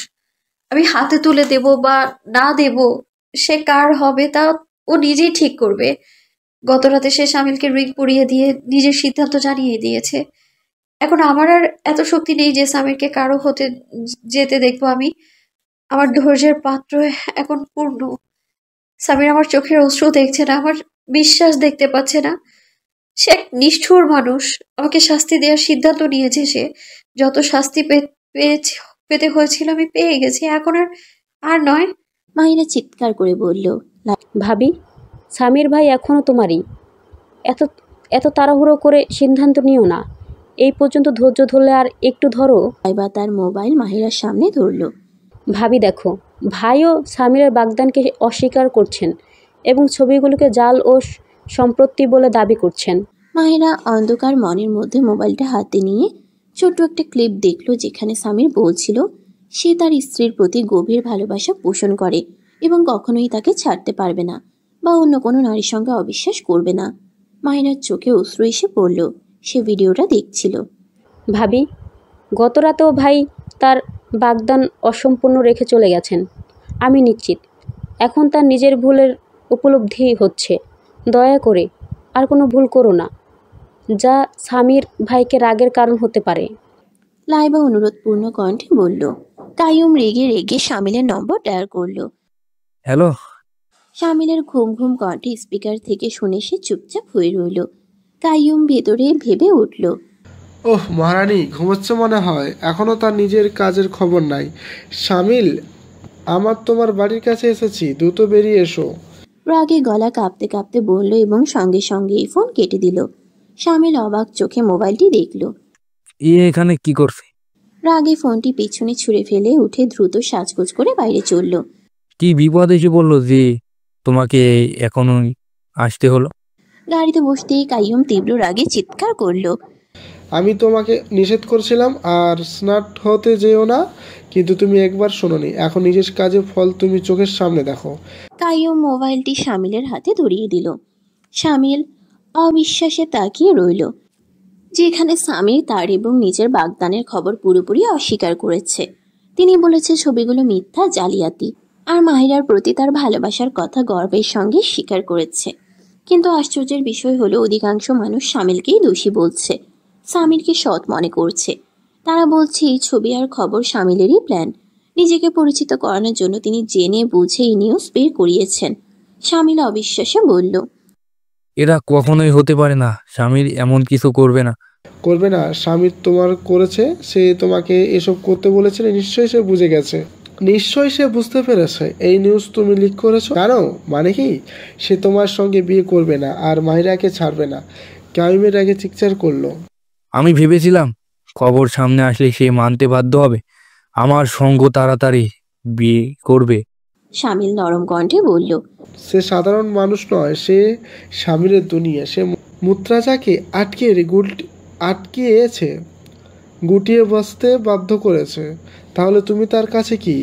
আমি হাতে তুলে দেব বা না দেব, সে কার হবে তা ও নিজেই ঠিক করবে। গত রাতে সে সামিলকে রিং পরিয়ে দিয়ে নিজের সিদ্ধান্ত জানিয়ে দিয়েছে। এখন আমার আর এত শক্তি নেই যে সামিরকে কারো হতে যেতে দেখবো আমি। আমার ধৈর্যের পাত্র এখন পূর্ণ। সামির আমার চোখের অশ্রু দেখছে না, আমার বিশ্বাস দেখতে পাচ্ছে না। সে এক নিষ্ঠুর মানুষ। আমাকে শাস্তি দেওয়ার সিদ্ধান্ত নিয়েছে সে। যত শাস্তি পেতে হয়েছিল আমি পেয়ে গেছি, এখন আর নয়। মাহিরা চিৎকার করে বলল। ভাবি, সামির ভাই এখনও তোমারই। এত এত তাড়াহুড়ো করে সিদ্ধান্ত নিও না। এই পর্যন্ত ধৈর্য ধরলে আর একটু ধরো। লাইবা তার মোবাইল মাহিরার সামনে ধরল। ভাবি দেখো, ভাইও সামিরের বাগদানকে অস্বীকার করছেন এবং ছবিগুলোকে জাল ও সম্পত্তি বলে দাবি করছেন। মাহিরা অন্ধকার মনের মধ্যে মোবাইলটা হাতে নিয়ে ছোট্ট একটা ক্লিপ দেখলো, যেখানে সামির বলছিল সে তার স্ত্রীর প্রতি গভীর ভালোবাসা পোষণ করে এবং কখনোই তাকে ছাড়তে পারবে না বা অন্য কোনো নারীর সঙ্গে অবিশ্বাস করবে না। মাহিরার চোখে অশ্রু এসে পড়ল। সে ভিডিওটা দেখছিল। ভাবি, গত রাতেও ভাই তার বাগদান অসম্পূর্ণ রেখে চলে গেছেন। আমি নিশ্চিত এখন তার নিজের ভুলের উপলব্ধি হচ্ছে। দয়া করে আর কোনো ভুল করো না, যা সামির ভাইকে রাগের কারণ হতে পারে। লাইবা অনুরোধপূর্ণ কণ্ঠে বলল। কাইয়ুম রেগে রেগে শামিলের নম্বর ডায়াল করলো। হ্যালো। শামিলের ঘুম ঘুম কণ্ঠে স্পিকার থেকে শুনে সে চুপচাপ হয়ে রইল। কাইয়ুম ভেতরে ভেবে উঠল। ওহ মহারানী ঘুমোচ্ছে মনে হয়, এখনো তার নিজের কাজের খবর নাই। শামিল, আমার তোমার বাড়ির কাছে এসেছি, দ্রুত বেরিয়ে এসো। রাগে গলা কাঁপতে কাঁপতে বলল এবং সঙ্গে সঙ্গে ফোন কেটে দিল। শামিল অবাক চোখে মোবাইলটি দেখল। এখানে কি করছে? রাগে ফোনটি পিছনে ছুঁড়ে ফেলে উঠে দ্রুত সাজগোজ করে বাইরে চলল। কি বিপদ এসে বললো যে তোমাকে এখনই আসতে হলো? গাড়িতে বসতেই কাইয়ুম তীব্র রাগে চিৎকার করল। আমি তোমাকে নিষেধ করছিলাম আর স্মার্ট হতে যেও না, কিন্তু তুমি একবার শোনোনি। এখন নিজের কাজের ফল তুমি চোখের সামনে দেখো। কাইয়ুম মোবাইলটি শামিলের হাতে ধরিয়ে দিল। শামিল অবিশ্বাসে তাকিয়ে রইল, যেখানে সামির তার এবং নিজের বাগদানের খবর পুরোপুরি অস্বীকার করেছে। তিনি বলেছে ছবিগুলো মিথ্যা, জালিয়াতি, আর মাহিরার প্রতি তার ভালোবাসার কথা গর্বের সঙ্গে স্বীকার করেছে। কিন্তু আশ্চর্যের বিষয় হলো অধিকাংশ মানুষ শামিলকেই দোষী বলছে, সামিরকে সৎ মনে করছে। তারা বলছে এই ছবি আর খবর শামিলেরই প্ল্যান। নিজেকে পরিচিত করানোর জন্য তিনি জেনে বুঝে এই নিউজ বের করিয়েছেন। শামিল অবিশ্বাসে বলল, এরা কখনোই হতে পারে না। স্বামীর এমন কিছু করবে না। করবে না? স্বামীর তোমার করেছে, সে তোমাকে এসব করতে বলেছিল। নিশ্চয়ই সে বুঝে গেছে, নিশ্চয়ই সে বুঝতে পেরেছে এই নিউজ তুমি লিক করেছো। জানো মানে কি? সে তোমার সঙ্গে বিয়ে করবে না আর মাহিরাকে ছাড়বে না। কাইমের আগে চিৎকার করলো। আমি ভেবেছিলাম খবর সামনে আসলে সে মানতে বাধ্য হবে, আমার সঙ্গ তাড়াতাড়ি বিয়ে করবে। শামিল নরম কণ্ঠে বলল, সে সাধারণ মানুষ নয়, সে স্বামীর দুনিয়া। সে মুত্রাজাকে আটকিয়েছে, গুটিয়ে বসতে বাধ্য করেছে। তাহলে তুমি তার কাছে কি?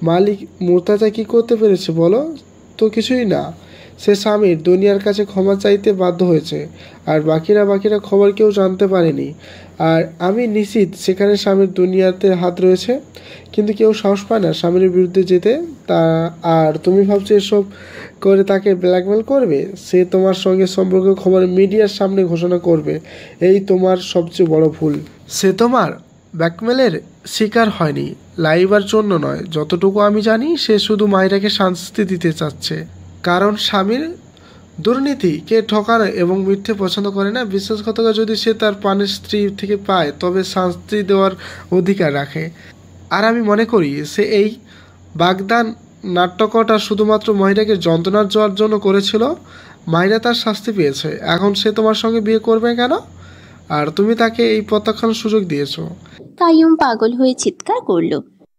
মালিক মুর্তাজা কি করতে পেরেছে বলো তো? কিছুই না। সে স্বামীর দুনিয়ার কাছে ক্ষমা চাইতে বাধ্য হয়েছে, আর বাকিরা খবর কেউ জানতে পারেনি। আর আমি নিশ্চিত সেখানে স্বামীর দুনিয়াতে হাত রয়েছে, কিন্তু কেউ সাহস পায় না স্বামীর বিরুদ্ধে যেতে। আর তুমি ভাবছো এসব করে তাকে ব্ল্যাকমেল করবে? সে তোমার সঙ্গে সম্পর্ক খবর মিডিয়ার সামনে ঘোষণা করবে। এই তোমার সবচেয়ে বড় ভুল। সে তোমার ব্ল্যাকমেলের শিকার হয়নি, লাইবার জন্য নয়। যতটুকু আমি জানি সে শুধু মাহিরাকে শাস্তি দিতে চাচ্ছে, কারণ স্বামীর দুর্নীতিকে ঠকানো এবং মিথ্যে পছন্দ করে না। বিশ্বাসঘাতকতা যদি সে তার প্রাণের স্ত্রী থেকে পায় তবে শাস্তি দেওয়ার অধিকার রাখে। আর আমি মনে করি সে এই বাগদান নাটকটা শুধুমাত্র মাহিরাকে যন্ত্রণা দেওয়ার জন্য করেছিল। মাহিরা তার শাস্তি পেয়েছে, এখন সে তোমার সঙ্গে বিয়ে করবে কেন? আর তুমি তাকে এই প্রত্যাখ্যান সুযোগ দিয়েছো। কাইয়ুম পাগল হয়ে চিৎকার করল।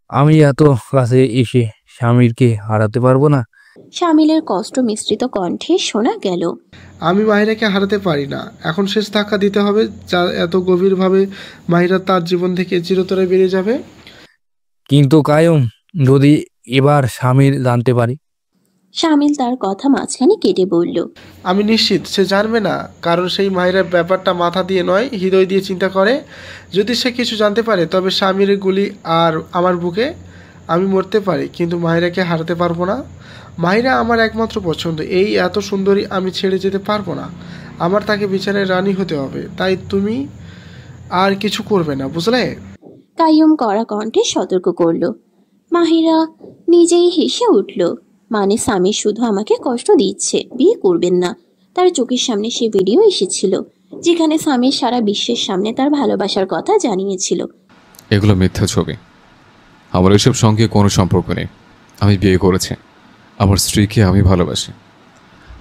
আমি এত কাছে এসে স্বামীরকে হারাতে পারবো না। শামিলের কষ্ট মিশ্রিত কণ্ঠে শোনা গেল, আমি মাহিরাকে হারাতে পারি না। এখন শেষ ধাক্কা দিতে হবে, যা এত গভীরভাবে মাহিরা তার জীবন থেকে চিরতরে বেরিয়ে যাবে। কিন্তু কায়ুম, যদি এবার স্বামীর জানতে পারি? শামিল তার কথা মাঝখানে কেটে বলল। আমি নিশ্চিত সে জানবে না, কারণ সেই মাহিরার ব্যাপারটা মাথা দিয়ে নয়, হৃদয় দিয়ে চিন্তা করে। যদি সে কিছু জানতে পারে তবে স্বামীর গুলি আর আমার বুকে আমি মরতে পারি, কিন্তু মাহিরাকে হারাতে পারবো না। মাহিরা আমার একমাত্র পছন্দ, এই এত সুন্দরী আমি ছেড়ে যেতে পারবো না। আমার তাকে বিছানায় রানী হতে হবে, তাই তুমি আর কিছু করবে না, বুঝলে? কাইয়ুম কড়া কণ্ঠে সতর্ক করল। মাহিরা নিজেই হেসে উঠল। মানে স্বামী শুধু আমাকে কষ্ট দিচ্ছে, বিয়ে করবেন না। তার চোখের সামনে সে ভিডিও এসেছিল যেখানে স্বামীর সারা বিশ্বের সামনে তার ভালোবাসার কথা জানিয়েছিল। এগুলো মিথ্যা ছবি। আমার এসব সঙ্গে কোনো সম্পর্ক নেই। আমি বিয়ে করেছি, আমার স্ত্রীকে আমি ভালোবাসি।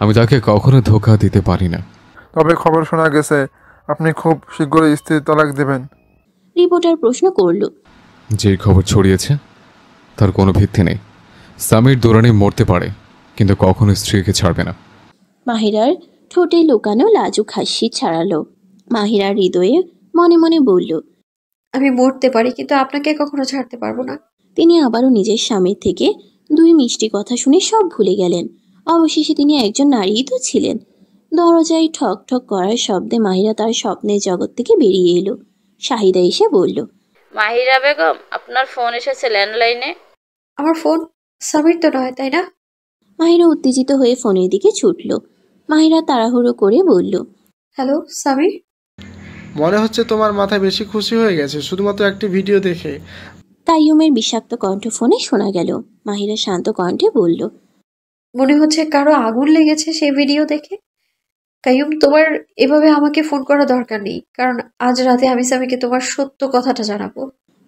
আমি তাকে কখনো ধোঁকা দিতে পারি না। তবে খবর শোনা গেছে আপনি খুব শীঘ্রই স্ত্রীর তালাক দেবেন। রিপোর্টার প্রশ্ন করল। যে খবর ছড়িয়েছে তার কোনো ভিত্তি নেই। স্বামীর দৌড়ানি মরতে পারে, কিন্তু কখনো স্ত্রীকে ছাড়বে না। মাহিরার ঠোঁটে লুকানো লাজুক হাসি ছাড়ালো। মাহিরার হৃদয়ে মনে মনে বলল, আমি মরতে পারি, কিন্তু আপনাকে কখনো ছাড়তে পারবো না। তিনি আবারও নিজের স্বামীর থেকে দুই মিষ্টি কথা শুনে সব ভুলে গেলেন। অবশেষে তিনি একজন নারীই তো ছিলেন। দরজায় ঠক ঠক করার শব্দে মাহিরা তার স্বপ্নের জগৎ থেকে বেরিয়ে এলো। শাহিদা এসে বলল, মাহিরা বেগম, আপনার ফোন এসেছে ল্যান্ডলাইনে। আমার ফোন? সামির তো নয়, তাই না? মাহিরা উত্তেজিত হয়ে ফোনের দিকে ছুটল। মাহিরা তাড়াহুড়ো করে বলল, হ্যালো সামির। মনে হচ্ছে তোমার মাথায় বেশি খুশি হয়ে গেছে শুধুমাত্র একটি ভিডিও দেখে। কাইয়ুমের বিষাক্ত কণ্ঠ ফোনে শোনা গেল। মাহিরা শান্ত কণ্ঠে বলল, মনে হচ্ছে কারো আগুন লেগেছে সেই ভিডিও দেখে। কাইয়ুম, তোমার এভাবে আমাকে ফোন করা দরকার নেই, কারণ আজ রাতে আমি সামিকে তোমার সত্য কথাটা জানাবো।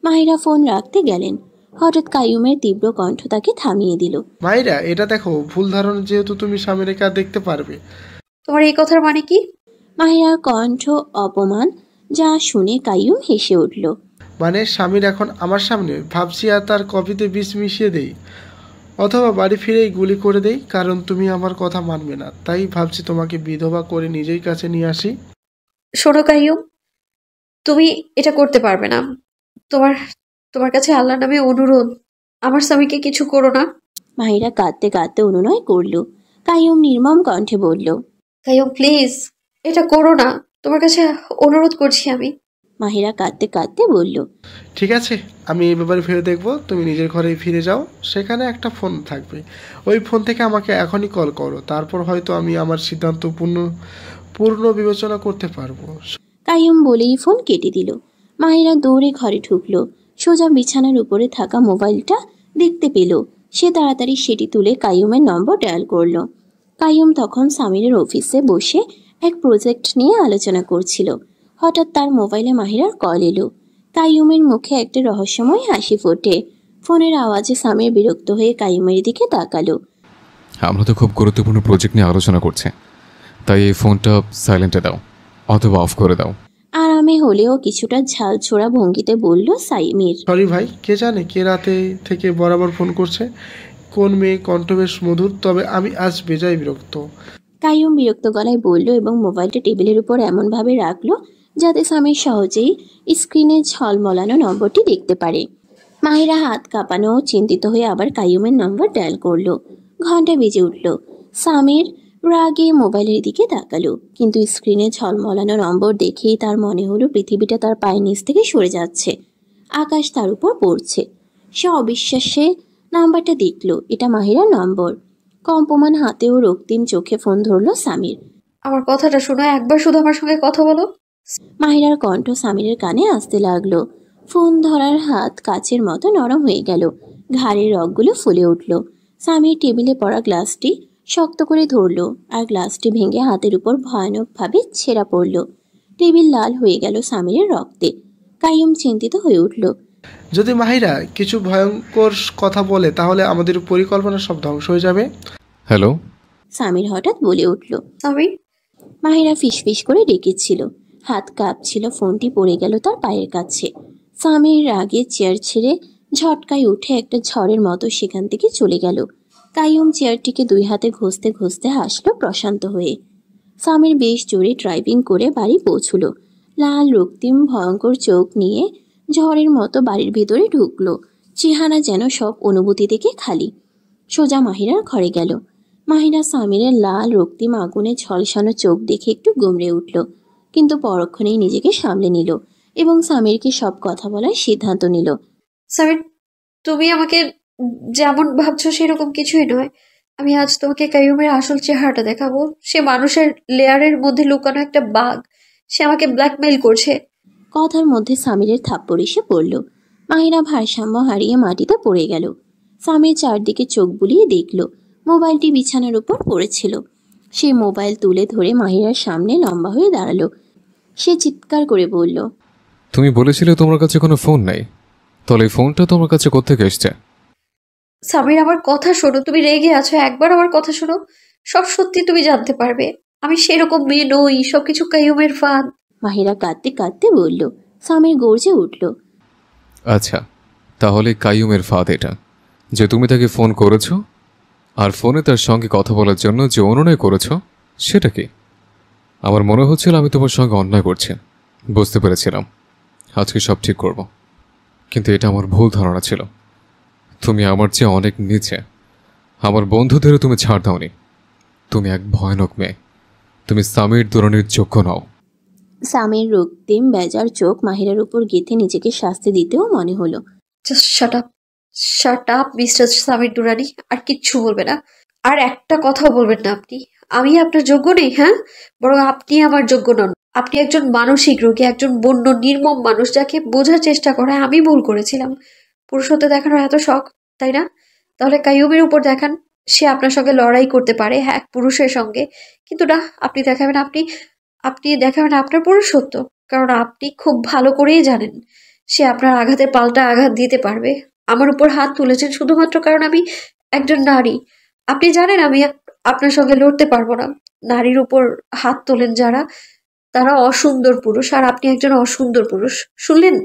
মাহিরা ফোন রাখতে গেলেন। হঠাৎ কাইয়ুমের তীব্র কণ্ঠ তাকে থামিয়ে দিল। মাহিরা, এটা দেখো, ভুল ধারণা, যেহেতু তুমি স্বামীকে আর দেখতে পারবে। তোমার এই কথার মানে কি? মাহিরার কণ্ঠ অপমান, যা শুনে কাইয়ুম হেসে উঠল। মানে স্বামীর এখন আমার সামনে, ভাবছি আর তার কফিতে বিষ মিশিয়ে দেই, অথবা বাড়ি ফিরেই গুলি করে দেই, কারণ তুমি আমার কথা মানবে না। তাই ভাবছি তোমাকে বিধবা করে নিজেই কাছে নিয়ে আসি। শোনো কাইয়ুম, তুমি এটা করতে পারবে না। তোমার তোমার কাছে আল্লাহর নামে অনুরোধ, আমার স্বামীকে কিছু করো না। মাহিরা কাঁদতে কাঁদতে অনুনয় করল। কাইয়ুম নির্মম কণ্ঠে বলল, কাইয়ুম প্লিজ, এটা করো না, তোমার কাছে অনুরোধ করছি আমি। মাহিরা কাঁদতে কাঁদতে বলল, ঠিক আছে, আমি এই ব্যাপারে ফিরে দেখবো। তুমি নিজের ঘরে ফিরে যাও, সেখানে একটা ফোন থাকবে। ওই ফোন থেকে আমাকে এখনই কল করো, তারপর হয়তো আমি আমার সিদ্ধান্ত পূর্ণ বিবেচনা করতে পারবো। কাইয়ুম বলেই ফোন কেটে দিল। মাহিরা দৌড়ে ঘরে ঢুকলো। সোজা বিছানার উপরে থাকা মোবাইলটা দেখতে পেল। সে তাড়াতাড়ি সেটি তুলে কাইয়ুমের নম্বর ডায়াল করলো। কাইয়ুম তখন সামিরের অফিসে বসে এক প্রজেক্ট নিয়ে আলোচনা করছিল। হঠাৎ তার মোবাইলে মাহিরার কল এলো। কাইয়ুমের মুখে একটা রহস্যময় হাসি ফোটে। ফোনের আওয়াজে সামির বিরক্ত হয়ে কাইয়ুমের দিকে তাকালো। আমরা তো খুব গুরুত্বপূর্ণ প্রজেক্ট নিয়ে আলোচনা করছি, তাই এই ফোনটা সাইলেন্টে দাও অথবা অফ করে দাও। আরামে হলেও কিছুটা ঝাল ছোড়া ভঙ্গিতে বলল সাইমির। সরি ভাই, কে জানে কে রাতে থেকে বরাবর ফোন করছে, কোন মেয়ে, কণ্ঠ বেশ মধুর, তবে আমি আজ বেজায় বিরক্ত। কাইয়ুম বিরক্ত গলায় বলল এবং মোবাইলটা টেবিলের উপর এমনভাবে রাখলো যাতে সামির সহজেই স্ক্রিনে ঝলমলানো নম্বরটি দেখতে পারে। মাহিরা হাত কাঁপানো ও চিন্তিত হয়ে আবার কাইয়ুমের নম্বর ডায়াল করলো। ঘন্টা বেজে উঠল। সামির রাগে মোবাইলের দিকে তাকালো, কিন্তু স্ক্রিনে ঝলমলানো নম্বর দেখেই তার মনে হলো পৃথিবীটা তার পায়ের নিচ থেকে সরে যাচ্ছে, আকাশ তার উপর পড়ছে। সে অবিশ্বাসে নাম্বারটা দেখলো, এটা মাহিরার নম্বর। কম্পমান হাতে ও রক্তিম চোখে ফোন ধরলো সামির। আমার কথাটা শোনো, একবার শুধু আমার সঙ্গে কথা বলো। মাহিরার কণ্ঠ সামিরের কানে আসতে লাগলো। ফোন ধরার হাত কাচের মতো নরম হয়ে গেল। ঘাড়ের রগগুলো ফুলে উঠল। সামির টেবিলে পড়া গ্লাসটি শক্ত করে ধরলো, আর গ্লাসটি ভেঙে হাতের উপর ভয়ানকভাবে ছেঁড়া পড়ল। টেবিল লাল হয়ে গেল সামিরের রক্তে। কাইয়ুম চিন্তিত হয়ে উঠল। যদি মাহিরা কিছু ভয়ঙ্কর কথা বলে তাহলে আমাদের পরিকল্পনা সব ধ্বংস হয়ে যাবে। হ্যালো, সামির হঠাৎ বলে উঠল। সামির, মাহিরা ফিসফিস করে ডেকেছিল। হাত কাঁপছিল, ফোনটি পড়ে গেল তার পায়ের কাছে। সামির রাগে চেয়ার ছেড়ে ঝটকায় উঠে একটা ঝড়ের মতো সেখান থেকে চলে গেল। কাইয়ুম চেয়ারটিকে দুই হাতে ঘষতে ঘষতে হাসল প্রশান্ত হয়ে। সামির বেশ জোরে ড্রাইভিং করে বাড়ি পৌঁছল। লাল রক্তিম ভয়ঙ্কর চোখ নিয়ে ঝড়ের মতো বাড়ির ভেতরে ঢুকলো। চেহারা যেন সব অনুভূতি থেকে খালি। সোজা মাহিরার ঘরে গেল। মাহিরা সামিরের লাল রক্তিম আগুনে ঝলসানো চোখ দেখে একটু গুমড়ে উঠল, কিন্তু পরক্ষণেই নিজেকে সামলে নিল এবং সামিরকে সব কথা বলার সিদ্ধান্ত নিল। সামির, তুমি আমাকে যেমন ভাবছো সেরকম কিছুই নয়। আমি আজ তোমাকে কাইয়ুমের আসল চেহারাটা দেখাবো। সে মানুষের লেয়ারের মধ্যে লুকানো একটা বাঘ। সে আমাকে ব্ল্যাকমেইল করছে। কথার মধ্যে সামিরের থাপ্পড় এসে পড়ল। মাহিরা ভারসাম্য হারিয়ে মাটিতে পড়ে গেল। সামির চারদিকে চোখ বুলিয়ে দেখল মোবাইলটি বিছানার উপর পড়েছিল। সে মোবাইল তুলে ধরে মাহিরার সামনে লম্বা হয়ে দাঁড়ালো। সে চিৎকার করে বলল, তুমি বলেছিলে তোমার কাছে কোনো ফোন নাই, তাহলে এই ফোনটা তোমার কাছে কোত্থেকে এসছে? সামির, আমার কথা শোনো। তুমি রেগে আছো, একবার আমার কথা শোনো। সব সত্যি তুমি জানতে পারবে। আমি সেরকম মেয়ে নই, সবকিছু কাইয়ুমের ফাঁদ। মাহিরা কাঁদতে কাঁদতে বলল। সামির গর্জে উঠল, আচ্ছা, তাহলে কাইয়ুমের ফাঁদ এটা যে তুমি তাকে ফোন করেছো, আর ফোনে তার সঙ্গে কথা বলার জন্য যে অনুনয় করেছো সেটা কি? আমার মনে হচ্ছিল আমি তোমার সঙ্গে অন্যায় করছি। বুঝতে পেরেছিলাম আজকে সব ঠিক করব, কিন্তু এটা আমার ভুল ধারণা ছিল। তুমি আমার চেয়ে অনেক নিচে। আমার বন্ধুদেরও তুমি ছাড় দাওনি। তুমি এক ভয়ানক মেয়ে। তুমি সামির দুরানির যোগ্য নও। সামির রক্তিম বেজার চোখ মাহিরার উপর গেঁথে নিজেকে শাস্তি দিতেও মনে হলো। Just shut up mister Samir Durrani. আর কিচ্ছু বলবে না, আর একটা কথাও বলবেন না আপনি। আমি আপনার যোগ্য নেই, হ্যাঁ? বরং আপনি আমার যোগ্য নন। আপনি একজন মানসিক রোগী, একজন বন্য নির্মম মানুষ যাকে বোঝার চেষ্টা করে আমি ভুল করেছিলাম। পুরুষত্ব দেখানোর এত শখ, তাই না? তাহলে কাইয়ুমের উপর দেখান। সে আপনার সঙ্গে লড়াই করতে পারে, হ্যাঁ, এক পুরুষের সঙ্গে। কিন্তু না, আপনি দেখাবেন আপনি দেখাবেন আপনার পুরুষত্ব। কারণ আপনি খুব ভালো করেই জানেন সে আপনার আঘাতে পাল্টা আঘাত দিতে পারবে। আমার উপর হাত তুলেছেন শুধুমাত্র কারণ আমি একজন নারী। আপনি জানেন আমি আপনার সঙ্গে লড়তে পারবো না। নারীর উপর হাত তোলেন যারা, তারা অসুন্দর পুরুষ। আর আপনি একজন অসুন্দর পুরুষ। শুনলেন?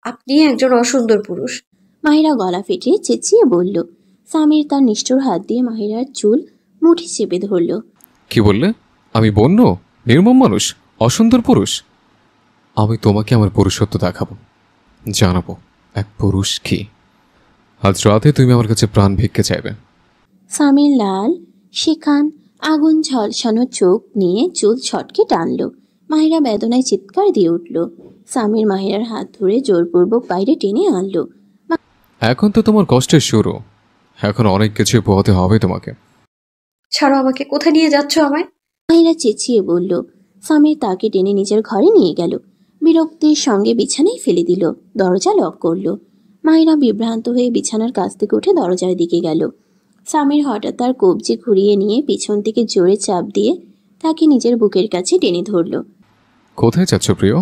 আপনি একজন অসুন্দর পুরুষ। মাহিরা গলা ফেটিয়ে চেঁচিয়ে বলল। সামির তার নিষ্ঠুর হাত দিয়ে মাহিরার চুল মুঠি চেপে ধরল। কি বললে? আমি বন্য নির্মম মানুষ, অসুন্দর পুরুষ? আমি তোমাকে আমার পুরুষত্ব দেখাবো, জানাবো এক পুরুষ কি। আজ রাতে তুমি আমার কাছে প্রাণ ভিক্ষে চাইবে। সামির লাল সেখান আগুন ঝলসানো চোখ নিয়ে চুল ছটকে টানল। মাহিরা বেদনায় চিৎকার দিয়ে উঠল। সামির মাহিরার হাত ধরে জোরপূর্বক বাইরে টেনে আনলো। এখন তো তোমার কষ্টের শুরু, এখন অনেক কিছু পোহাতে হবে তোমাকে। ছাড়ো আমাকে। কোথায় নিয়ে যাচ্ছ আমায়? মাহিরা চেঁচিয়ে বলল। সামির তাকে টেনে নিজের ঘরে নিয়ে গেল। বিরক্তির সঙ্গে বিছানায় ফেলে দিল। দরজা লক করল। মাহিরা বিভ্রান্ত হয়ে বিছানার কাছ থেকে উঠে দরজার দিকে গেল। সামির হঠাৎ তার কবজি ঘুরিয়ে নিয়ে পিছন থেকে জোরে চাপ দিয়ে তাকে নিজের বুকের কাছে টেনে ধরল। কোথায় যাচ্ছ প্রিয়?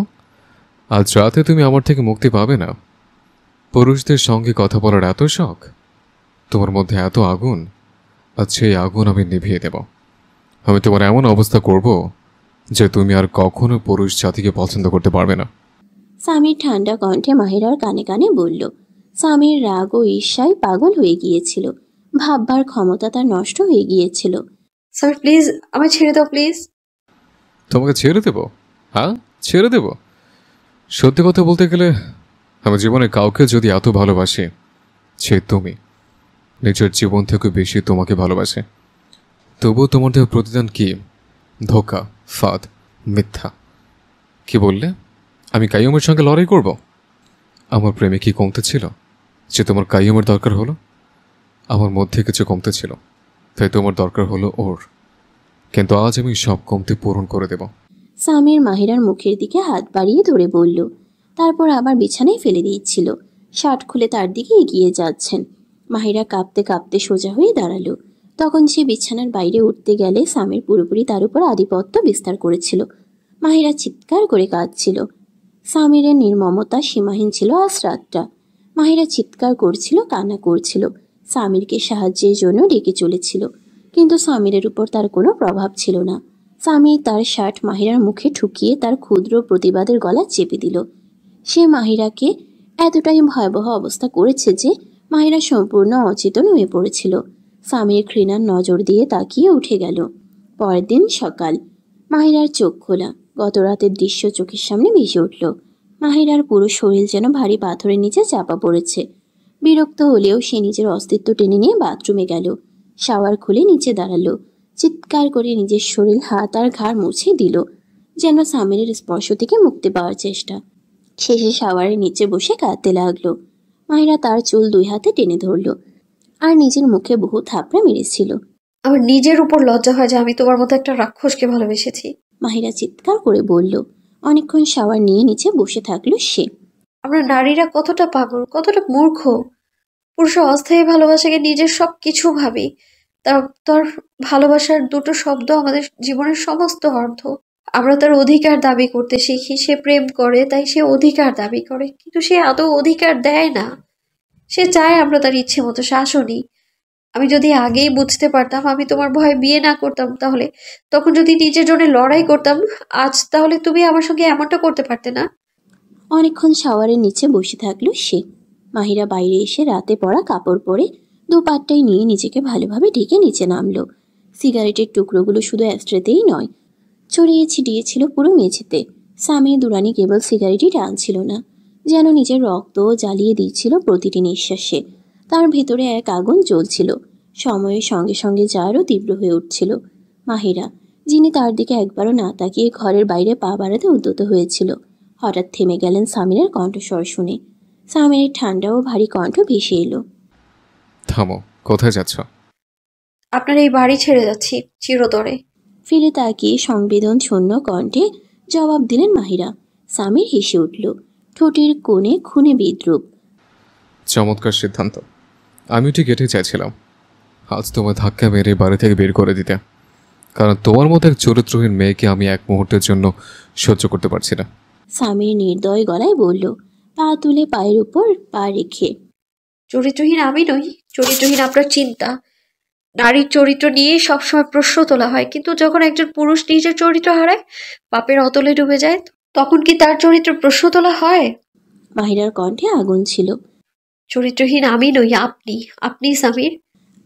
আজ রাতে তুমি আমার থেকে মুক্তি পাবে না। পুরুষদের সঙ্গে কথা বলার এত শখ, তোমার মধ্যে এত আগুন, আজ সেই আগুন আমি নিভিয়ে দেব। আমি তোমার এমন অবস্থা করব যে তুমি আর কখনো পুরুষ জাতিকে পছন্দ করতে পারবে না। সামির ঠান্ডা কণ্ঠে মাহিরার কানে কানে বলল। সামির রাগ ও ঈর্ষায় পাগল হয়ে গিয়েছিল। ভাববার ক্ষমতা তার নষ্ট হয়ে গিয়েছিল। স্যার প্লিজ আমায় ছেড়ে দাও, প্লিজ। তোমাকে ছেড়ে দেব? হ্যাঁ, ছেড়ে দেব? সত্যি কথা বলতে গেলে আমি জীবনে কাউকে যদি এত ভালোবাসি, সে তুমি। নিজের জীবন থেকে বেশি তোমাকে ভালোবাসে। তবুও তোমার দেহ প্রতিদান কি? ধোকা, ফাঁদ, মিথ্যা। কি বললে? আমি কাইয়ুমের সঙ্গে লড়াই করব? আমার প্রেমে কি কমতে ছিল যে তোমার কাইয়ুমের দরকার হলো? আমার মধ্যে কিছু কমতে ছিল, তাই তোমার দরকার হলো ওর। কিন্তু আজ আমি সব কমতে পূরণ করে দেব। সামির মাহিরার মুখের দিকে হাত বাড়িয়ে ধরে বলল। তারপর আবার বিছানায় ফেলে দিচ্ছিল। শার্ট খুলে তার দিকে এগিয়ে যাচ্ছেন। মাহিরা কাঁপতে কাঁপতে সোজা হয়ে দাঁড়ালো। তখন সে বিছানার বাইরে উঠতে গেলে সামির পুরোপুরি তার উপর আধিপত্য বিস্তার করেছিল। মাহিরা চিৎকার করে কাঁদছিল। সামিরের নির্মমতা সীমাহীন ছিল আজ রাতটা। মাহিরা চিৎকার করছিল, কান্না করছিল, সামিরকে সাহায্যের জন্য ডেকে চলেছিল, কিন্তু সামিরের উপর তার কোনো প্রভাব ছিল না। সামির তার শার্ট মাহিরার মুখে ঠুকিয়ে তার ক্ষুদ্র প্রতিবাদের গলা চেপে দিল। সে মাহিরাকে এতটাই ভয়াবহ অবস্থা করেছে যে মাহিরা সম্পূর্ণ অচেতন হয়ে পড়েছিল। সামির ঘৃণার নজর দিয়ে তাকিয়ে উঠে গেল। পরের দিন সকাল। মাহিরার চোখ খোলা। গত রাতের দৃশ্য চোখের সামনে ভেসে উঠল। মাহিরার পুরো শরীর যেন ভারী পাথরের নিচে চাপা পড়েছে। বিরক্ত হলেও সে নিজের অস্তিত্ব টেনে নিয়ে বাথরুমে গেল। শাওয়ার খুলে নিচে দাঁড়ালো। চিৎকার করে নিজের শরীর, হাত আর ঘাড় মুছে দিল, যেন সামিরের স্পর্শ থেকে মুক্তি পাওয়ার চেষ্টা। শেষে শাওয়ারের নিচে বসে কাঁদতে লাগলো। মাহিরা তার চুল 2 হাতে টেনে ধরল আর নিজের মুখে বহু থাপড়া মেরেছিল। আমার নিজের উপর লজ্জা হয় যে আমি তোমার মতো একটা রাক্ষসকে ভালোবেসেছি। মাহিরা চিৎকার করে বলল। অনেকক্ষণ শাওয়ার নিয়ে নিচে বসে থাকলো সে। আমরা নারীরা কতটা পাগল, কতটা মূর্খ। পুরুষের অস্থায়ী ভালোবাসাকে নিজের সব কিছু ভাবি। তার ভালোবাসার দুটো শব্দ আমাদের জীবনের সমস্ত অর্থ। আমরা তার অধিকার দাবি করতে শিখি। সে প্রেম করে তাই সে অধিকার দাবি করে, কিন্তু সে আদৌ অধিকার দেয় না। সে চায় আমরা তার ইচ্ছে মতো শাসনই। আমি যদি আগেই বুঝতে পারতাম, আমি তোমার ভয়ে বিয়ে না করতাম, তাহলে তখন যদি নিজের জন্য লড়াই করতাম আজ, তাহলে তুমি আমার সঙ্গে এমনটা করতে পারতে না। অনেকক্ষণ শাওয়ারের নিচে বসে থাকলো সে। মাহিরা বাইরে এসে রাতে পরা কাপড় পরে 2 পাটটাই নিয়ে নিজেকে ভালোভাবে ঢেকে নিচে নামলো। সিগারেটের টুকরোগুলো শুধু অ্যাস্ট্রেতেই নয়, ছড়িয়ে ছিটিয়েছিল পুরো মেঝেতে। সামির দুরানি কেবল সিগারেটই টানছিল না, যেন নিজের রক্ত জ্বালিয়ে দিচ্ছিল প্রতিটি নিঃশ্বাসে। তার ভেতরে এক আগুন জ্বলছিল, সময়ের সঙ্গে সঙ্গে যা আরও তীব্র হয়ে উঠছিল। মাহিরা, যিনি তার দিকে একবারও না তাকিয়ে ঘরের বাইরে পা বাড়াতে উদ্যত হয়েছিল, হঠাৎ থেমে গেলেন সামিরের কণ্ঠস্বর শুনে। সামিরের ঠান্ডা ও ভারী কণ্ঠ ভেসে এলো। থামো, কোথায় যাচ্ছ? আপনার এই বাড়ি ছেড়ে যাচ্ছি চিরতরে। ফিরে তাকিয়ে সংবেদনশূন্য কণ্ঠে জবাব দিলেন মাহিরা। সামির হেসে উঠল, ঠোঁটের কোণে খুনে বিদ্রুপ। চমৎকার সিদ্ধান্ত। আমি ঠিক এটাই চাইছিলাম, আজ তোমার ধাক্কা মেরে বাড়ি থেকে বের করে দিতে। কারণ তোমার মতো এক চরিত্রহীন মেয়েকে আমি এক মুহূর্তের জন্য সহ্য করতে পারছি না। সামির নির্দয় গলায় বলল, পা তুলে পায়ের উপর পা রেখে। চরিত্রহীন আমি নই, চরিত্রহীন আপনার চিন্তা। নারীর চরিত্র নিয়ে সবসময় প্রশ্ন তোলা হয়, কিন্তু যখন একজন পুরুষ নিজের চরিত্র হারায়, পাপের অতলে ডুবে যায়, তখন কি তার চরিত্র প্রশ্ন তোলা হয়? মাহিরার কণ্ঠে আগুন ছিল। চরিত্রহীন আমি নই, আপনি সামির।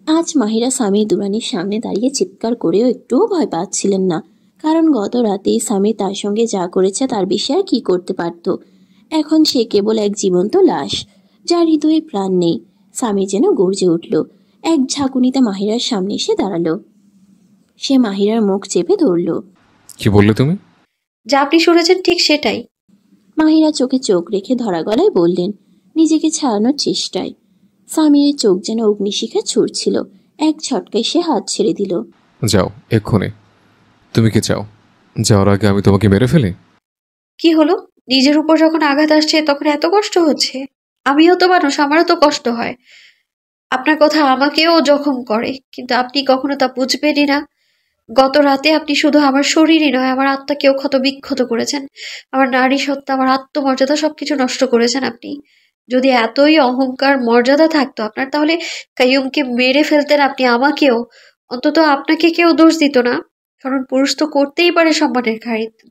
আজ মাহিরা সামির দুরানির সামনে দাঁড়িয়ে চিৎকার করেও একটুও ভয় পাচ্ছিলেন না, কারণ গত রাতেই সামির তার সঙ্গে যা করেছে তার বেশি আর কি করতে পারত। এখন সে কেবল এক জীবন্ত লাশ, যার হৃদয়ে প্রাণ নেই। সামির যেন গর্জে উঠল, এক ঝাঁকুনিতে মাহিরার সামনে এসে দাঁড়ালো। সে মাহিরার মুখ চেপে ধরল। কি বললে তুমি? যা আপনি শুনেছেন ঠিক সেটাই। মাহিরা চোখে চোখ রেখে ধরা গলায় বললেন, নিজেকে ছাড়ানোর চেষ্টায়। সামিরের চোখ যেন অগ্নিশিখা ছুটছিল। এক ঝটকায় সে হাত ছেড়ে দিল। যাও এক্ষুনি। তুমি কি চাও যাওয়ার আগে আমি তোমাকে মেরে ফেলি? কি হলো? নিজের উপর যখন আঘাত আসছে তখন এত কষ্ট হচ্ছে? আমিও তো মানুষ, আমারও তো কষ্ট হয়। আপনার কথা আমাকেও জখম করে, কিন্তু আপনি কখনো তা বুঝবেনই না। গত রাতে আপনি শুধু আমার শরীরই নয়, আমার আত্মাকেও ক্ষত বিক্ষত করেছেন। আমার নারী সত্তা, আমার আত্মমর্যাদা সবকিছু নষ্ট করেছেন আপনি। যদি এতই অহংকার মর্যাদা থাকতো আপনার, তাহলে কাইয়ুমকে মেরে ফেলতেন আপনি, আমাকেও। অন্তত আপনাকে কেউ দোষ দিত না, কারণ পুরুষ তো করতেই পারে সম্মানের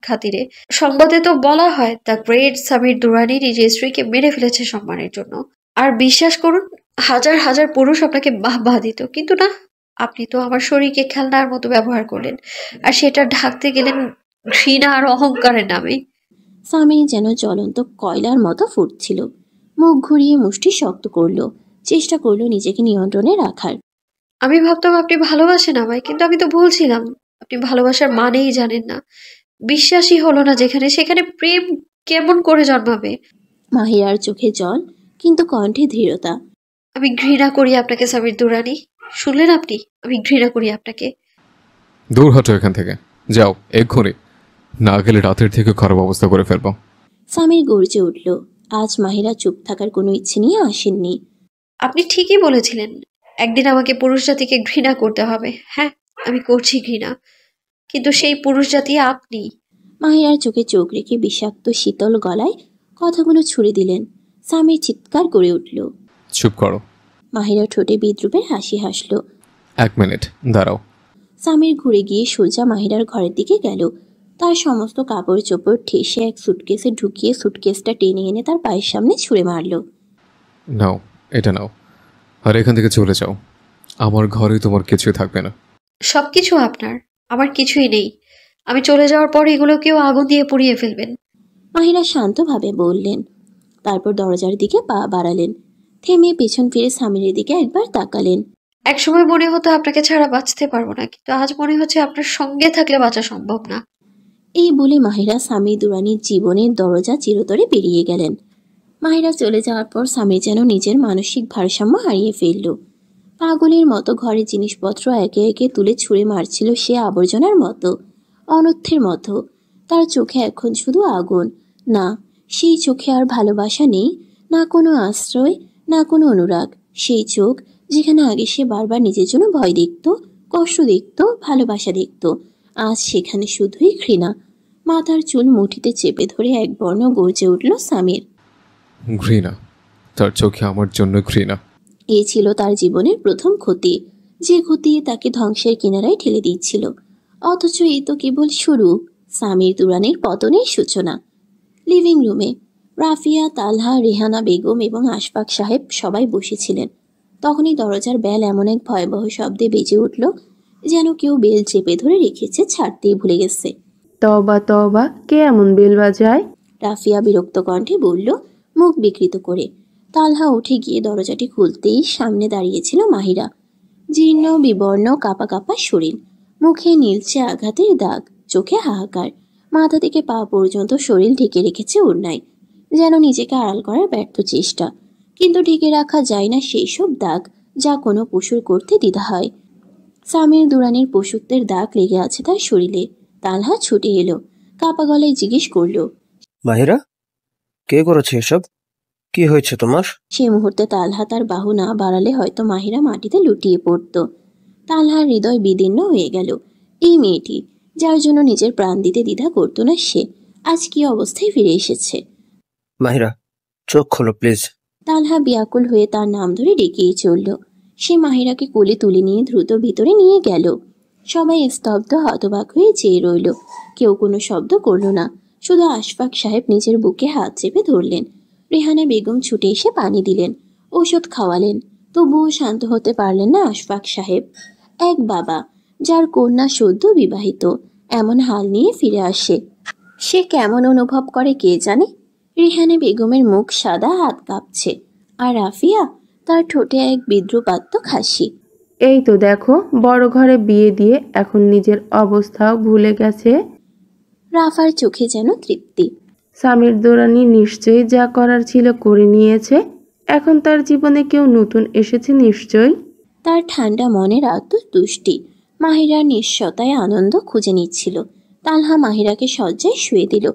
খাতিরে। সংবাদে তো বলা হয় দ্য গ্রেট সামির দুরানি নিজের স্ত্রীকে মেরে ফেলেছে সম্মানের জন্য। আর বিশ্বাস করুন, হাজার হাজার পুরুষ আপনাকে বাহবা দিত, কিন্তু না, আপনি তো আমার শরীরকে খেলনার মতো ব্যবহার করলেন, আর সেটা ঢাকতে গেলেন ঘৃণা আর অহংকারের নামে। স্বামী যেন জ্বলন্ত কয়লার মতো ফুটছিল। মুখ ঘুরিয়ে মুষ্টি শক্ত করলো, চেষ্টা করলো নিজেকে নিয়ন্ত্রণে রাখার। আমি ভাবতাম আপনি ভালোবাসেন আমায়, কিন্তু আমি তো ভুলছিলাম। আপনি ভালোবাসার মানেই জানেন না। বিশ্বাসই হলো না যেখানে, সেখানে প্রেম কেমন করে জন্মাবে? মাহিরার চোখে জল, কিন্তু কণ্ঠে দৃঢ়তা। আমি ঘৃণা করি আপনাকে সামির দুরানি। শুনলেন আপনি? আমি ঘৃণা করি আপনাকে। দূর হটো এখান থেকে, যাও এক্ষুনি, না গেলে রাতের থেকে খারাপ অবস্থা করে ফেলবো। সামির গর্জে উঠল। আজ মাহিরা চুপ থাকার কোনো ইচ্ছে নিয়ে আসেননি। আপনি ঠিকই বলেছিলেন, একদিন আমাকে পুরুষ জাতিকে ঘৃণা করতে হবে। হ্যাঁ, আমি করছি ঘৃণা, কিন্তু সেই পুরুষ জাতি আপনি। মাহিরার চোখে চোখ রেখে বিষাক্ত শীতল গলায় কথাগুলো ছুড়ে দিলেন। সামির চিৎকার করে উঠল। চুপ করো। মাহিরা ঠোঁটে বিদ্রুপের হাসি হাসল। 1 মিনিট দাঁড়াও। সামির ঘুরে গিয়ে সোজা মাহিরার ঘরের দিকে গেল। তার সমস্ত কাপড় চোপড় ঠেসে এক সুটকেসে ঢুকিয়ে সুটকেসটা টেনে এনে তার পায়ের সামনে ছুঁড়ে মারল। নাও, এটা নাও, আর এখান থেকে চলে যাও। আমার ঘরে তোমার কিছুই থাকবে না। সবকিছু আপনার, আমার কিছুই নেই। আমি চলে যাওয়ার পর এগুলোকেও আগুন দিয়ে পুড়িয়ে ফেলবেন। মাহিরা শান্তভাবে বললেন, তারপর দরজার দিকে পা বাড়ালেন। থেমে পেছন ফিরে স্বামীর দিকে একবার তাকালেন। একসময় মনে হতো আপনাকে ছাড়া বাঁচতে পারবো না, কিন্তু আজ মনে হচ্ছে আপনার সঙ্গে থাকলে বাঁচা সম্ভব না। এই বলে মাহিরা সামির দুরানির জীবনের দরজা চিরতরে পেরিয়ে গেলেন। মাহিরা চলে যাওয়ার পর স্বামী যেন নিজের মানসিক ভারসাম্য হারিয়ে ফেলল। পাগলের মতো ঘরের জিনিসপত্র একে একে তুলে ছুঁড়ে মারছিল সে আবর্জনার মতো, অনর্থের মতো। তার চোখে এখন শুধু আগুন। না, সেই চোখে আর ভালোবাসা নেই, না কোনো আশ্রয়, না কোনো অনুরাগ। সেই চোখ যেখানে আগে সে বারবার নিজের জন্য ভয় দেখত, কষ্ট দেখত, ভালোবাসা দেখত, আজ সেখানে শুধুই ঘৃণা। মাথার চুল মুঠিতে চেপে ধরে এক বর্ণ গর্জে উঠল স্বামীর। ঘৃণা, তার চোখে আমার জন্য ঘৃণা। এই ছিল তার জীবনের প্রথম ক্ষতি, যে ক্ষতি তাকে ধ্বংসের কিনারায় ঠেলে দিচ্ছিল। অথচ এই তো কেবল শুরু, স্বামীর দুরানের পতনের সূচনা। লিভিং রুমে রাফিয়া, তালহা, রেহানা বেগম এবং আশফাক সাহেব সবাই বসেছিলেন। তখনই দরজার বেল এমন এক ভয়াবহ শব্দে বেজে উঠল যেন কেউ বেল চেপে ধরে রেখেছে, ছাড়তেই ভুলে গেছে। তওবা তওবা, কে এমন বেল বাজায়? রাফিয়া বিরক্ত কণ্ঠে বলল, মুখ বিকৃত করে। তালহা উঠে গিয়ে দরজাটি খুলতেই সামনে দাঁড়িয়েছিল মাহিরা। জীর্ণ বিবর্ণ, কাঁপা কাঁপা শরীর, মুখে নীলচে আঘাতের দাগ, চোখে হাহাকার। মাথা থেকে পা পর্যন্ত শরীর ঢেকে রেখেছে ওড়নায়, যেন নিজেকে আড়াল করার ব্যর্থ চেষ্টা। কিন্তু ঢেকে রাখা যায় না সেই সব দাগ যা কোনো পশুর করতে দ্বিধা হয়। স্বামীর দুরানির পশুত্বের দাগ লেগে আছে তার শরীরে। তালহা ছুটে এলো, কাঁপা গলায় জিজ্ঞেস করলো, মাহিরা, কে করেছে এসব? কি হয়েছে তোমার? সে মুহূর্তে তালহা তার বাহু না বাড়ালে হয়তো মাহিরা মাটিতে লুটিয়ে পড়ত। তালহার হৃদয় বিদীর্ণ হয়ে গেল। এই মেয়েটি, যার জন্য নিজের প্রাণ দিতে দ্বিধা করতো না সে, আজ কি অবস্থায় ফিরে এসেছে। মাহিরা, চোখ খোলো প্লিজ। তালহা ব্যাকুল হয়ে তার নাম ধরে ডেকেই চলল। সে মাহিরাকে কোলে তুলে নিয়ে দ্রুত ভিতরে নিয়ে গেল। সবাই স্তব্ধ, হতবাক হয়ে চেয়ে রইল। কেউ কোনো শব্দ করল না, শুধু আশফাক সাহেব নিজের বুকে হাত চেপে ধরলেন। রেহানা বেগম ছুটে এসে পানি দিলেন, ঔষধ খাওয়ালেন। তবুও শান্ত হতে পারলেন না আশফাক সাহেব। এক বাবা, যার কন্যা সদ্য বিবাহিত, এমন হাল নিয়ে ফিরে আসে, সে কেমন অনুভব করে কে জানে। রেহানা বেগমের মুখ সাদা, হাত কাঁপছে। আর রাফিয়া, তার ঠোঁটে এক বিদ্রুপাত্মক হাসি। এই তো দেখো, বড় ঘরে বিয়ে দিয়ে এখন নিজের অবস্থাও ভুলে গেছে। রাফার চোখে যেন তৃপ্তি। স্বামীর দুরানি নিশ্চয়ই যা করার ছিল করে নিয়েছে, এখন তার জীবনে কেউ নতুন এসেছে নিশ্চয়ই। তার ঠান্ডা মনের আত্মতুষ্টি মাহিরার নিঃস্বতায় আনন্দ খুঁজে নিচ্ছিল। তালহা মাহিরাকে শয্যায় শুয়ে দিল।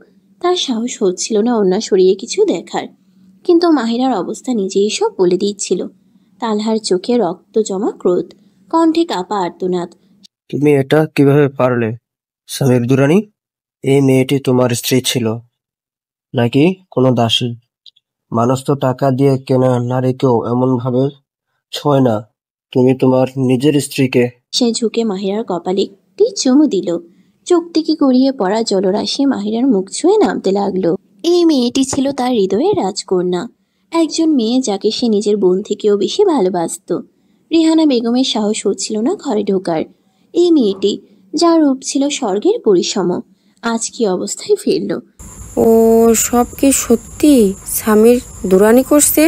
তার সাহস হচ্ছিল না অন্য সরিয়ে কিছু দেখার, কিন্তু মাহিরার অবস্থা নিজেই সব বলে দিচ্ছিল। তালহার চোখে রক্ত জমা ক্রোধ, কণ্ঠে কাঁপা আর্তনাদ। তুমি এটা কিভাবে পারলে সমীর দুরানি? এই মেয়েটি তোমার স্ত্রী ছিল নাকি কোনো দাসী? মানুষ তো টাকা দিয়ে কেনা নারীকেও এমন ভাবে ছোঁয় না। তুমি তোমার নিজের স্ত্রীকে। সে ঝুঁকে মাহিরার কপালে একটি চুমু দিল। চোখ থেকে গড়িয়ে পড়া জলরাশি মাহিরার মুখ ছুঁয়ে নামতে লাগলো। এই মেয়েটি ছিল তার হৃদয়ের রাজকন্যা, একজন মেয়ে যাকে সে নিজের বোন থেকেও বেশি ভালোবাসত। রেহানা বেগমের সাহস হচ্ছিল না ঘরে ঢোকার। এই মেয়েটি, যার রূপ ছিল স্বর্গের পরিসম, আজ কি অবস্থায় ফিরল। ও সব কি সত্যি স্বামীর দুরানি করছে?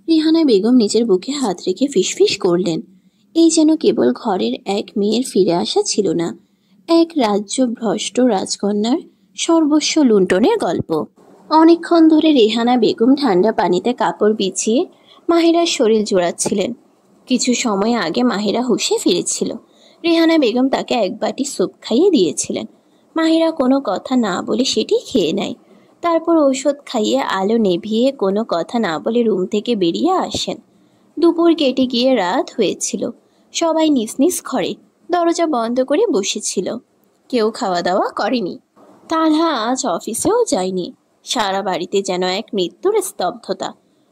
রেহানা বেগম নিজের বুকে হাত রেখে ফিসফিস করলেন। এই যেন কেবল ঘরের এক মেয়ের ফিরে আসা ছিল না, এক রাজ্য ভ্রষ্ট রাজকন্যার সর্বস্ব লুণ্ঠনের গল্প। অনেকক্ষণ ধরে রেহানা বেগম ঠান্ডা পানিতে কাপড় বিছিয়ে মাহিরার শরীর জোড়াচ্ছিলেন। কিছু সময় আগে মাহিরা হুঁশে ফিরেছিল। রেহানা বেগম তাকে এক বাটি স্যুপ খাইয়ে দিয়েছিলেন। মাহিরা কোনো কথা না বলে সেটি খেয়ে নেয়। তারপর ঔষধ খাইয়ে আলো নেভিয়ে কোনো কথা না বলে রুম থেকে বেরিয়ে আসেন। দুপুর কেটে গিয়ে রাত হয়েছিল। সবাই নিজ নিজ ঘরে দরজা বন্ধ করে বসেছিল, কেউ খাওয়া দাওয়া করেনি। তালহা আজ অফিসেও যায়নি। সারা বাড়িতে যেন এক মৃত্যুর স্তব্ধতা।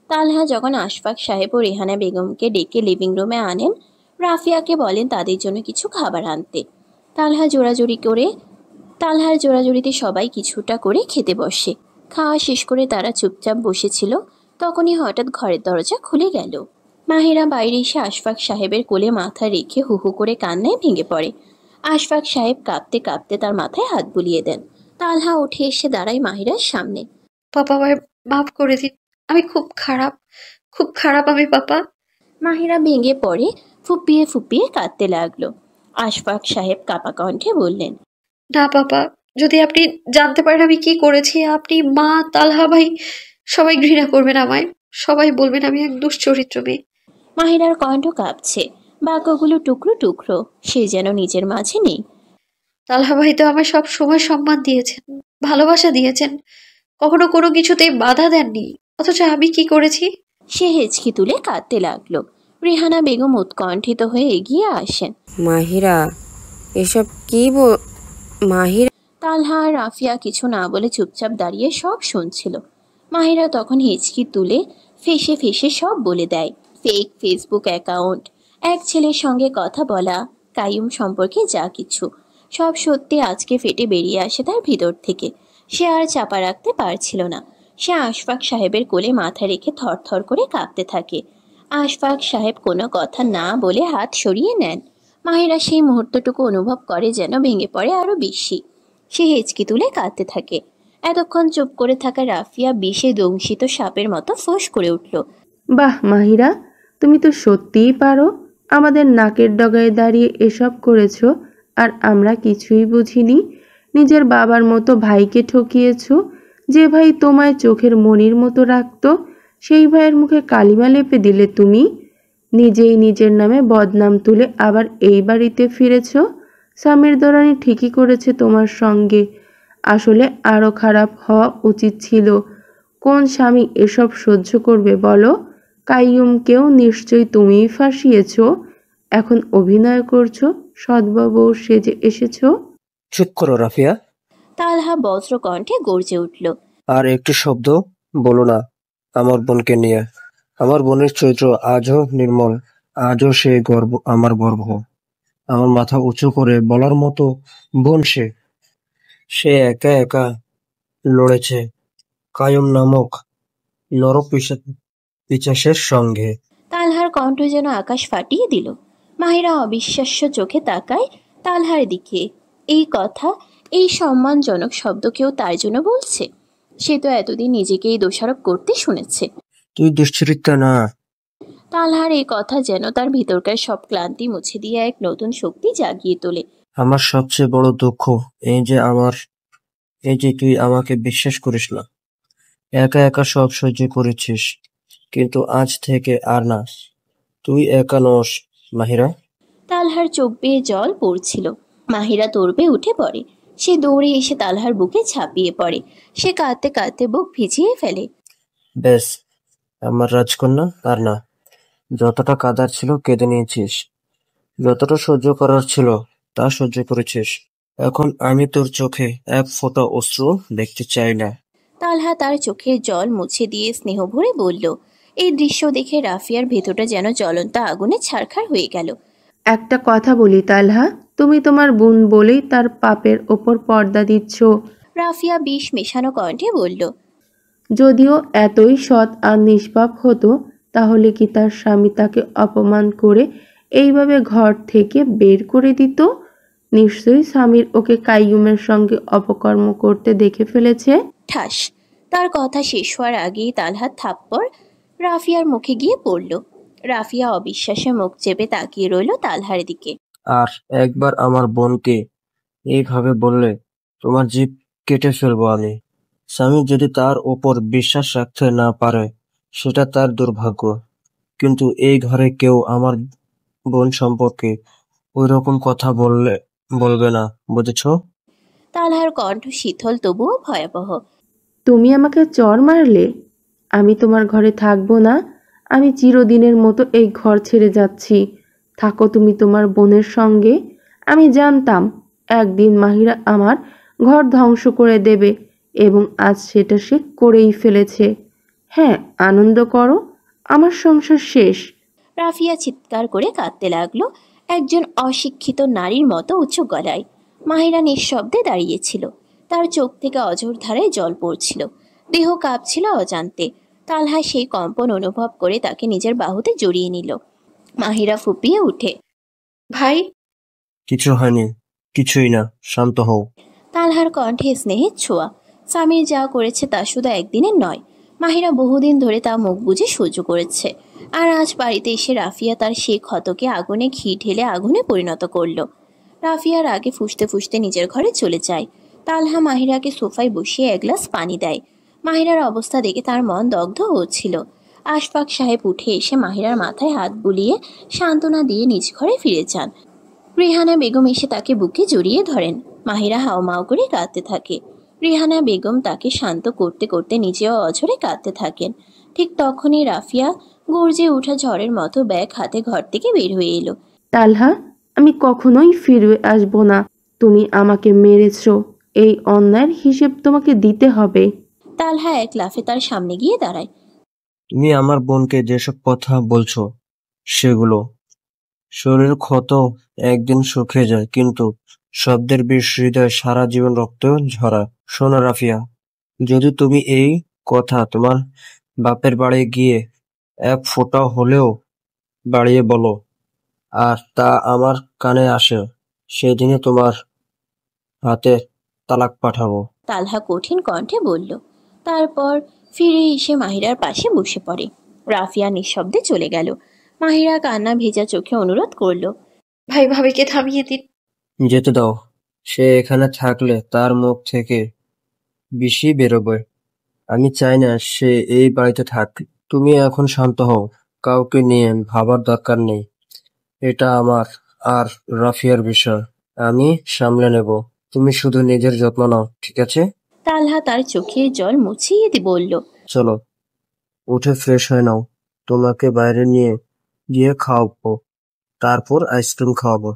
তালহা যখন আশফাক সাহেব ও রেহানা বেগমকে ডেকে লিভিং রুমে আনেন, রাফিয়াকে বলেন তাদের জন্য কিছু খাবার আনতে। তালহার জোড়াজুড়িতে সবাই কিছুটা করে খেতে বসে। খাওয়া শেষ করে তারা চুপচাপ বসেছিল, তখনই হঠাৎ ঘরের দরজা খুলে গেল। মাহিরা বাইরে এসে আশফাক সাহেবের কোলে মাথা রেখে হু হু করে কান্নায় ভেঙে পড়ে। আশফাক সাহেব কাঁপতে কাঁপতে তার মাথায় হাত বুলিয়ে দেন। তালহা উঠে এসে দাঁড়ায় মাহিরার সামনে। পাপা, আমায় মাফ করে দিন, আমি খুব খারাপ। খুব খারাপ আমি পাপা। মাহিরা ভেঙে পড়ে ফুপিয়ে ফুপিয়ে কাঁদতে লাগলো। আশফাক সাহেব কাপা কণ্ঠে বললেন, না পাপা, যদি আপনি জানতে পারেন আমি কি করেছি, আপনি, মা, তালহা ভাই সবাই ঘৃণা করবেন আমায়। সবাই বলবেন আমি এক দুশ্চরিত্র মেয়ে। মাহিরার কণ্ঠ কাঁপছে, বাক্যগুলো টুকরো টুকরো, সে যেন নিজের মাঝে নেই। তালহা ভাই তো আমায় সব সময় সম্মান দিয়েছেন, ভালোবাসা দিয়েছেন, কখনো কোনো কিছুতেই বাধা দেননি। অথচ আমি কি করেছি? সে হেঁচকি তুলে কাঁদতে লাগলো। রেহানা বেগম উৎকণ্ঠিত হয়ে এগিয়ে আসেন। মাহিরা, এসব কি মাহিরা? তালহা আর রাফিয়া কিছু না বলে চুপচাপ দাঁড়িয়ে সব শুনছিল। মাহিরা তখন হিচকি তুলে ফেসে ফেসে সব বলে দেয়। ফেক ফেসবুক অ্যাকাউন্ট, এক ছেলের সঙ্গে কথা বলা, কাইয়ুম সম্পর্কে যা কিছু, সব সত্যি আজকে ফেটে বেরিয়ে আসে তার ভিতর থেকে। সে আর চাপা রাখতে পারছিল না। সে আশফাক সাহেবের কোলে মাথা রেখে থরথর করে কাঁপতে থাকে। আশফাক সাহেব কোনো কথা না বলে হাত সরিয়ে নেন। মাহিরা সেই মুহূর্তটুকু অনুভব করে যেন ভেঙে পড়ে আরো বেশি। সে হেঁচকি তুলে কাঁদতে থাকে। এতক্ষণ চুপ করে থাকা রাফিয়া বিষে দংশিত সাপের মতো ফোঁস করে উঠল। বাহ মাহিরা, তুমি তো সত্যিই পারো। আমাদের নাকের ডগায় দাঁড়িয়ে এসব করেছো, আর আমরা কিছুই বুঝিনি। নিজের বাবার মতো ভাইকে ঠকিয়েছো। যে ভাই তোমায় চোখের মণির মতো রাখতো, সেই ভাইয়ের মুখে কালিমা লেপে দিলে তুমি। নিজেই নিজের নামে বদনাম তুলে আবার এই বাড়িতে ফিরেছ। সামির দরানি ঠিকই করেছে তোমার সঙ্গে। আসলে আরও খারাপ হওয়া উচিত ছিল। কোন স্বামী এসব সহ্য করবে বলো? কাইয়ুমকেও নিশ্চয়ই তুমিই ফাঁসিয়েছ। এখন অভিনয় করছো সৎবাবু সেজে এসেছো। চুপ করো রাফিয়া। তালহা বজ্র কণ্ঠে গর্জে উঠল। আর একটি শব্দ বলো না আমার বোনকে নিয়ে। আমার বোনের চরিত্র আজও নির্মল, আজও সে গর্ব, আমার গর্ব। আমার মাথা উঁচু করে বলার মতো বোন সে। সে একা একা লড়েছে কায়ুম নামক পিশাচের সঙ্গে। তালহার কণ্ঠ যেন আকাশ ফাটিয়ে দিল। মাহিরা অবিশ্বাস্য চোখে তাকায় তালহার দিকে। এই কথা, এই সম্মানজনক শব্দ কেউ তার জন্য বলছে? সে তো এতদিন নিজেকেই দোষারোপ করতে শুনেছে। তুই দুশ্চরিত্রা না। তালহার এই কথা যেন তার ভিতরকার সব ক্লান্তি মুছে দিয়ে এক নতুন শক্তি জাগিয়ে তোলে। আমার সবচেয়ে বড় দুঃখ এই যে তুই আমাকে বিশ্বাস করিস না। একা একা সব সহ্য করেছিস, কিন্তু আজ থেকে আর না। তুই একা নস মাহিরা। তালহার চোখ বেয়ে জল পড়ছিল। মাহিরা দৌড়ে উঠে পড়ে। সে দৌড়ে এসে তালহার বুকে ঝাঁপিয়ে পড়ে। সে কাঁদতে কাঁদতে বুক ভিজিয়ে ফেলে। বেশ, আমার রাজকন্যা, আর না। যতটা কাঁদার ছিল কেঁদে নিয়েছিস, যতটা সহ্য করার ছিল তা সহ্য করেছিস। এখন আমি তোর চোখে এক ফোঁটা অশ্রু দেখতে চাই না। তালহা তার চোখের জল মুছে দিয়ে স্নেহ ভরে বলল। এই দৃশ্য দেখে রাফিয়ার ভেতরটা যেন জ্বলন্ত আগুনে ছারখার হয়ে গেল। একটা কথা বলি তালহা, তুমি তোমার বোন বলেই তার পাপের ওপর পর্দা দিচ্ছ। রাফিয়া বিষ মেশানো কণ্ঠে বলল। যদিও এতই সৎ আর নিষ্পাপ হতো, তাহলে কি তার স্বামী তাকে অপমান করে এইভাবে ঘর থেকে বের করে দিত? নিশ্চয়ই স্বামীর ওকে কাইয়ুমের সঙ্গে অপকর্ম করতে দেখে ফেলেছে। ঠাস! তার কথা শেষ হওয়ার আগেই তালহার থাপ্পড় রাফিয়ার মুখে গিয়ে পড়ল। রাফিয়া অবিশ্বাসে মুখ চেপে তাকিয়ে রইল তালহার দিকে। আর একবার আমার বোনকে এইভাবে বললে তোমার জিভ কেটে ফেলবো আমি। স্বামী যদি তার ওপর বিশ্বাস রাখতে না পারে সেটা তার দুর্ভাগ্য, কিন্তু এই ঘরে কেউ আমার বোন সম্পর্কে ওই রকম কথা বলবে না, বুঝেছ? তালহার কণ্ঠ শীতল তবুও ভয়াবহ। তুমি আমাকে চড় মারলে? আমি তোমার ঘরে থাকবো না। আমি চিরদিনের মতো এই ঘর ছেড়ে যাচ্ছি। থাকো তুমি তোমার বোনের সঙ্গে। আমি জানতাম একদিন মাহিরা আমার ঘর ধ্বংস করে দেবে, এবং আজ সেটা সে করেই ফেলেছে। হ্যাঁ, আনন্দ করো, আমার সংসার শেষ। রাফিয়া চিৎকার করে কাঁদতে লাগলো, একজন অশিক্ষিত নারীর মতো উঁচু গলায়। মাহিরা নিঃশব্দে দাঁড়িয়েছিল। তার চোখ থেকে অঝোর ধারায় জল পড়ছিল। দেহ কাঁপছিল অজান্তে। তালহা সেই কম্পন অনুভব করে তাকে নিজের বাহুতে জড়িয়ে নিল। মাহিরা ফুপিয়ে উঠে, ভাই। কিছু হয়নি, কিছুই না, শান্ত হও। তালহার কণ্ঠে স্নেহের ছোঁয়া। স্বামীর যা করেছে তা শুধু একদিনের নয়, মাহিরা বহুদিন ধরে তা মুখ বুজে সহ্য করেছে, আর আজ বাড়িতে এসে রাফিয়া তার সেই ক্ষতকে আগুনে ঘি ঢেলে আগুনে পরিণত করলো। রাফিয়ার আগে ফুঁসতে ফুঁসতে নিজের ঘরে চলে যায়। তালহা মাহিরাকে সোফায় বসিয়ে এক গ্লাস পানি দেয়। মাহিরার অবস্থা দেখে তার মন দগ্ধ হচ্ছিল। আশফাক সাহেব উঠে এসে মাহিরার মাথায় হাত বুলিয়ে সান্ত্বনা দিয়ে নিজ ঘরে ফিরে যান। রিহানা বেগম এসে তাকে বুকে জড়িয়ে ধরেন। মাহিরা হাওমাও করে কাঁদতে থাকে। রিহানা বেগম তাকে শান্ত করতে করতে নিজেও অঝরে কাঁদতে থাকেন। ঠিক তখনই রাফিয়া গর্জে ওঠা ঝড়ের মতো ব্যাগ হাতে ঘর থেকে বের হয়ে এলো। তালহা, আমি কখনোই ফিরে আসবো না। তুমি আমাকে মেরেছো, এই অন্যায়ের হিসেব তোমাকে দিতে হবে। তালহা এক লাফে তার সামনে গিয়ে দাঁড়ায়। তুমি আমার বোনকে যেসব কথা বলছো সেগুলো, শরীর ক্ষত একদিন শুকিয়ে যায়, কিন্তু শব্দের বিষ হৃদয় সারা জীবন রক্ত ঝরা। শোনো রাফিয়া, যদি তুমি এই কথা তোমার বাপের বাড়ি গিয়ে এক ফোঁটা হলেও বাড়িয়ে বলো, আর তা আমার কানে আসে, সেদিনে তোমার হাতে তালাক পাঠাবো। তালহা কঠিন কণ্ঠে বলল। তারপর ফিরে এসে মাহিরার পাশে বসে পড়ে। রাফিয়া নিঃশব্দে চলে গেল। মাহিরা কান্না ভেজা চোখে অনুরোধ করল, ভাই ভাবিকে থামিয়ে দিন। যেতে দাও, সে এখানে থাকলে তার মুখ থেকে বিষই বেরোবে। আমি চাই না সে এই বাড়িতে থাক। তুমি এখন শান্ত হও, কাউকে নিয়ে ভাবার দরকার নেই। এটা আমার আর রাফিয়ার বিষয়, আমি সামলে নেব। তুমি শুধু নিজের যত্ন নাও, ঠিক আছে? তালহা তার চোখের জল মুছিয়ে বলল, চলো উঠে ফ্রেশ হয়ে নাও, তোমাকে বাইরে নিয়ে গিয়ে খাওয়াবো, তারপর আইসক্রিম খাওয়াবো।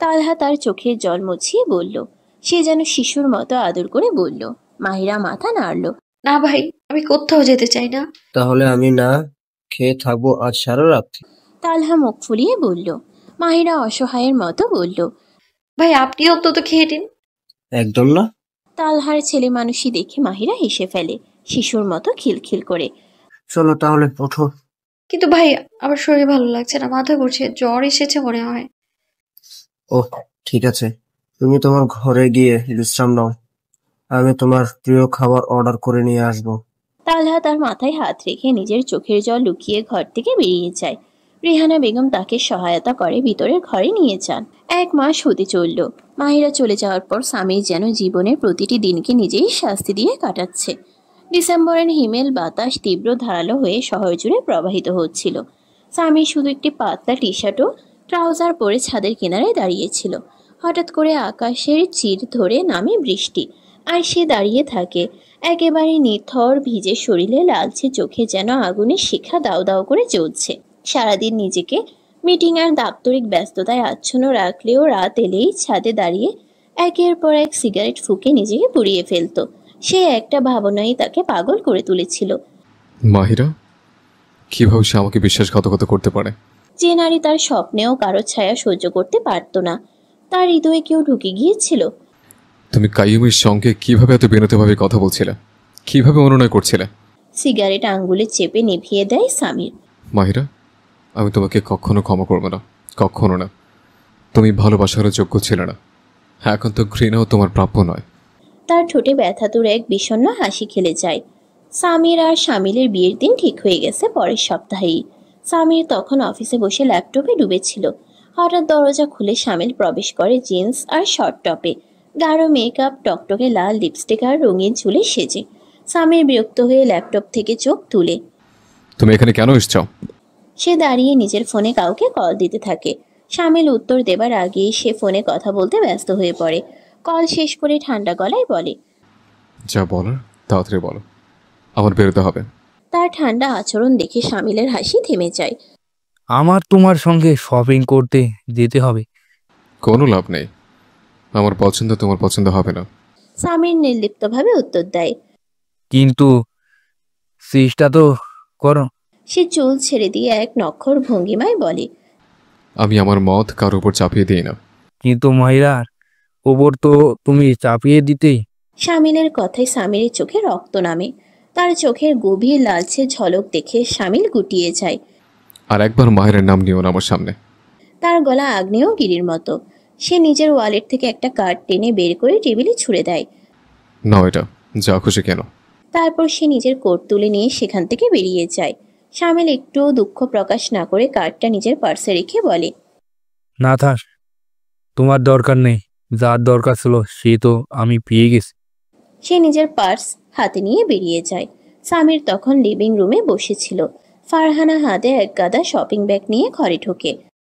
তালহা তার চোখের জল মুছিয়ে বলল। সে যেন শিশুর মতো আদর করে বলল। মাহিরা মাথা নাড়ল। না ভাই, আমি কোথাও যেতে চাই না। তাহলে আমি না খেয়ে থাকবো আজ সারা রাত? তালহা মুখ ফুলিয়ে বলল। মাহিরা অসহায়ের মতো বলল, ভাই আপনি অন্তত খেয়ে নিন। একদম না। তালহার ছেলে মানুষই দেখে মাহিরা হেসে ফেলে, শিশুর মতো খিলখিল করে। চলো তাহলে ওঠো। কিন্তু ভাই আমার শরীর ভালো লাগছে না, মাথা ঘুরছে, জ্বর এসেছে মনে হয়। ওহ ঠিক আছে, তুমি তোমার ঘরে গিয়ে বিশ্রাম নাও, আমি তোমার প্রিয় খাবার অর্ডার করে নিয়ে আসবো। তালহা তার মাথায় হাত রেখে নিজের চোখের জল লুকিয়ে ঘর থেকে বেরিয়ে যায়। রেহানা বেগম তাকে সহায়তা করে ভিতরের ঘরে নিয়ে যান। 1 মাস হতে চলল। মাহিরা চলে যাওয়ার পর স্বামী যেন জীবনের প্রতিটি দিনকে নিজেই শাস্তি দিয়ে কাটাচ্ছে। ডিসেম্বরের হিমেল বাতাস তীব্র ধারালো হয়ে শহর জুড়ে প্রবাহিত হচ্ছিল। স্বামী শুধু একটি পাতলা টি শার্ট ও ট্রাউজার পরে ছাদের কিনারে দাঁড়িয়েছিল। হঠাৎ করে আকাশের চির ধরে নামে বৃষ্টি, আর সে দাঁড়িয়ে থাকে একেবারে নিথর, ভিজে শরীরে, লালচে চোখে যেন আগুনের শিখা দাউ দাউ করে জ্বলছে। সারাদিন নিজেকে মিটিং আর দাপ্তরিক ব্যস্ততায় আচ্ছন্ন রাখলেও রাত এলেই ছাদে দাঁড়িয়ে একের পর এক সিগারেট ফুঁকে নিজেকে পুড়িয়ে ফেলত। সে একটা ভাবনাই তাকে পাগল করে তুলেছিল। মাহিরা, কিভাবে সে আমাকে বিশ্বাসঘাতকতা করতে পারে? যে নারী তার স্বপ্নেও কারো ছায়া সহ্য করতে পারত না, তার হৃদয়ে কেউ ঢুকে গিয়েছিল। তুমি কাইয়ুমের সঙ্গে কিভাবে এত বিনতভাবে কথা বলছিলে, কিভাবে অনুনয় করছিলে? সিগারেট আঙ্গুলে চেপে নিভিয়ে দেয় সামির। মাহিরা, আমি তোমাকে কখনো ক্ষমা করবো না, কখনো না। তুমি ভালোবাসারও যোগ্য ছিলে না, এখন তো ঘৃণাও তোমার প্রাপ্য নয়। তার ঠোঁটে ব্যথাতুর এক বিষণ্ণ হাসি খেলে যায়। সামির আর শামিলের বিয়ের দিন ঠিক হয়ে গেছে পরের সপ্তাহেই। সামির তখন অফিসে বসে ল্যাপটপে ডুবেছিল। হঠাৎ দরজা খুলে শামিল প্রবেশ করে জিন্স আর শর্ট টপে, গাঢ় মেকআপ, টকটকে লাল লিপস্টিক আর রঙিন চুলে সেজে। সামির বিরক্ত হয়ে ল্যাপটপ থেকে চোখ তুলে। তুমি এখানে কেন এসছো? সে দাঁড়িয়ে নিজের ফোনে কাউকে কল দিতে থাকে। শামিল উত্তর দেবার আগেই সে ফোনে কথা বলতে ব্যস্ত হয়ে পড়ে। কল শেষ করে ঠান্ডা গলায় বলে, যা বলার তাড়াতাড়ি বলো, আমার বেরোতে হবে। তার ঠান্ডা আচরণ দেখে শামিলের হাসি থেমে যায়। আমার তোমার সঙ্গে শপিং করতে যেতে হবে। কোনো লাভ নেই, আমার পছন্দ তোমার পছন্দ হবে না। সামির নির্লিপ্তভাবে উত্তর দেয়, কিন্তু চেষ্টা তো করো। সে চুল ছেড়ে দিয়ে এক নক্ষর ভঙ্গিমায় বলে, আমি আমার মত কারোর উপর চাপিয়ে দিই না। কিন্তু মাহিরার ওপর তো তুমি চাপিয়ে দিতেই। শামিলের কথায় সামিরের চোখে রক্ত নামে। তার চোখের গভীর লালচে ঝলক দেখে শামিল গুটিয়ে যায়। আর একবার মাহিরের নাম নিও না আমার সামনে। তার গলা আগ্নেয়গিরির মতো। সে নিজের ওয়ালেট থেকে একটা কার্ড টেনে বের করে টেবিলে ছুঁড়ে দেয়। নাও এটা, যা খুশি কেন। তারপর সে নিজের কোট তুলে নিয়ে সেখান থেকে বেরিয়ে যায়। সামিল একটুও দুঃখ প্রকাশ না করে কার্ডটা নিজের পার্সে রেখে বলে, না থাক, তোমার দরকার নেই। যার দরকার ছিল সে তো আমি পেয়ে গেছি। সে নিজের পার্স হাতে নিয়ে বেরিয়ে যায়। সামির তখন লিভিং রুমে বসেছিল। ফারহানা হাতে এক গাদা শপিং ব্যাগ নিয়ে ঘরে ঢোকে।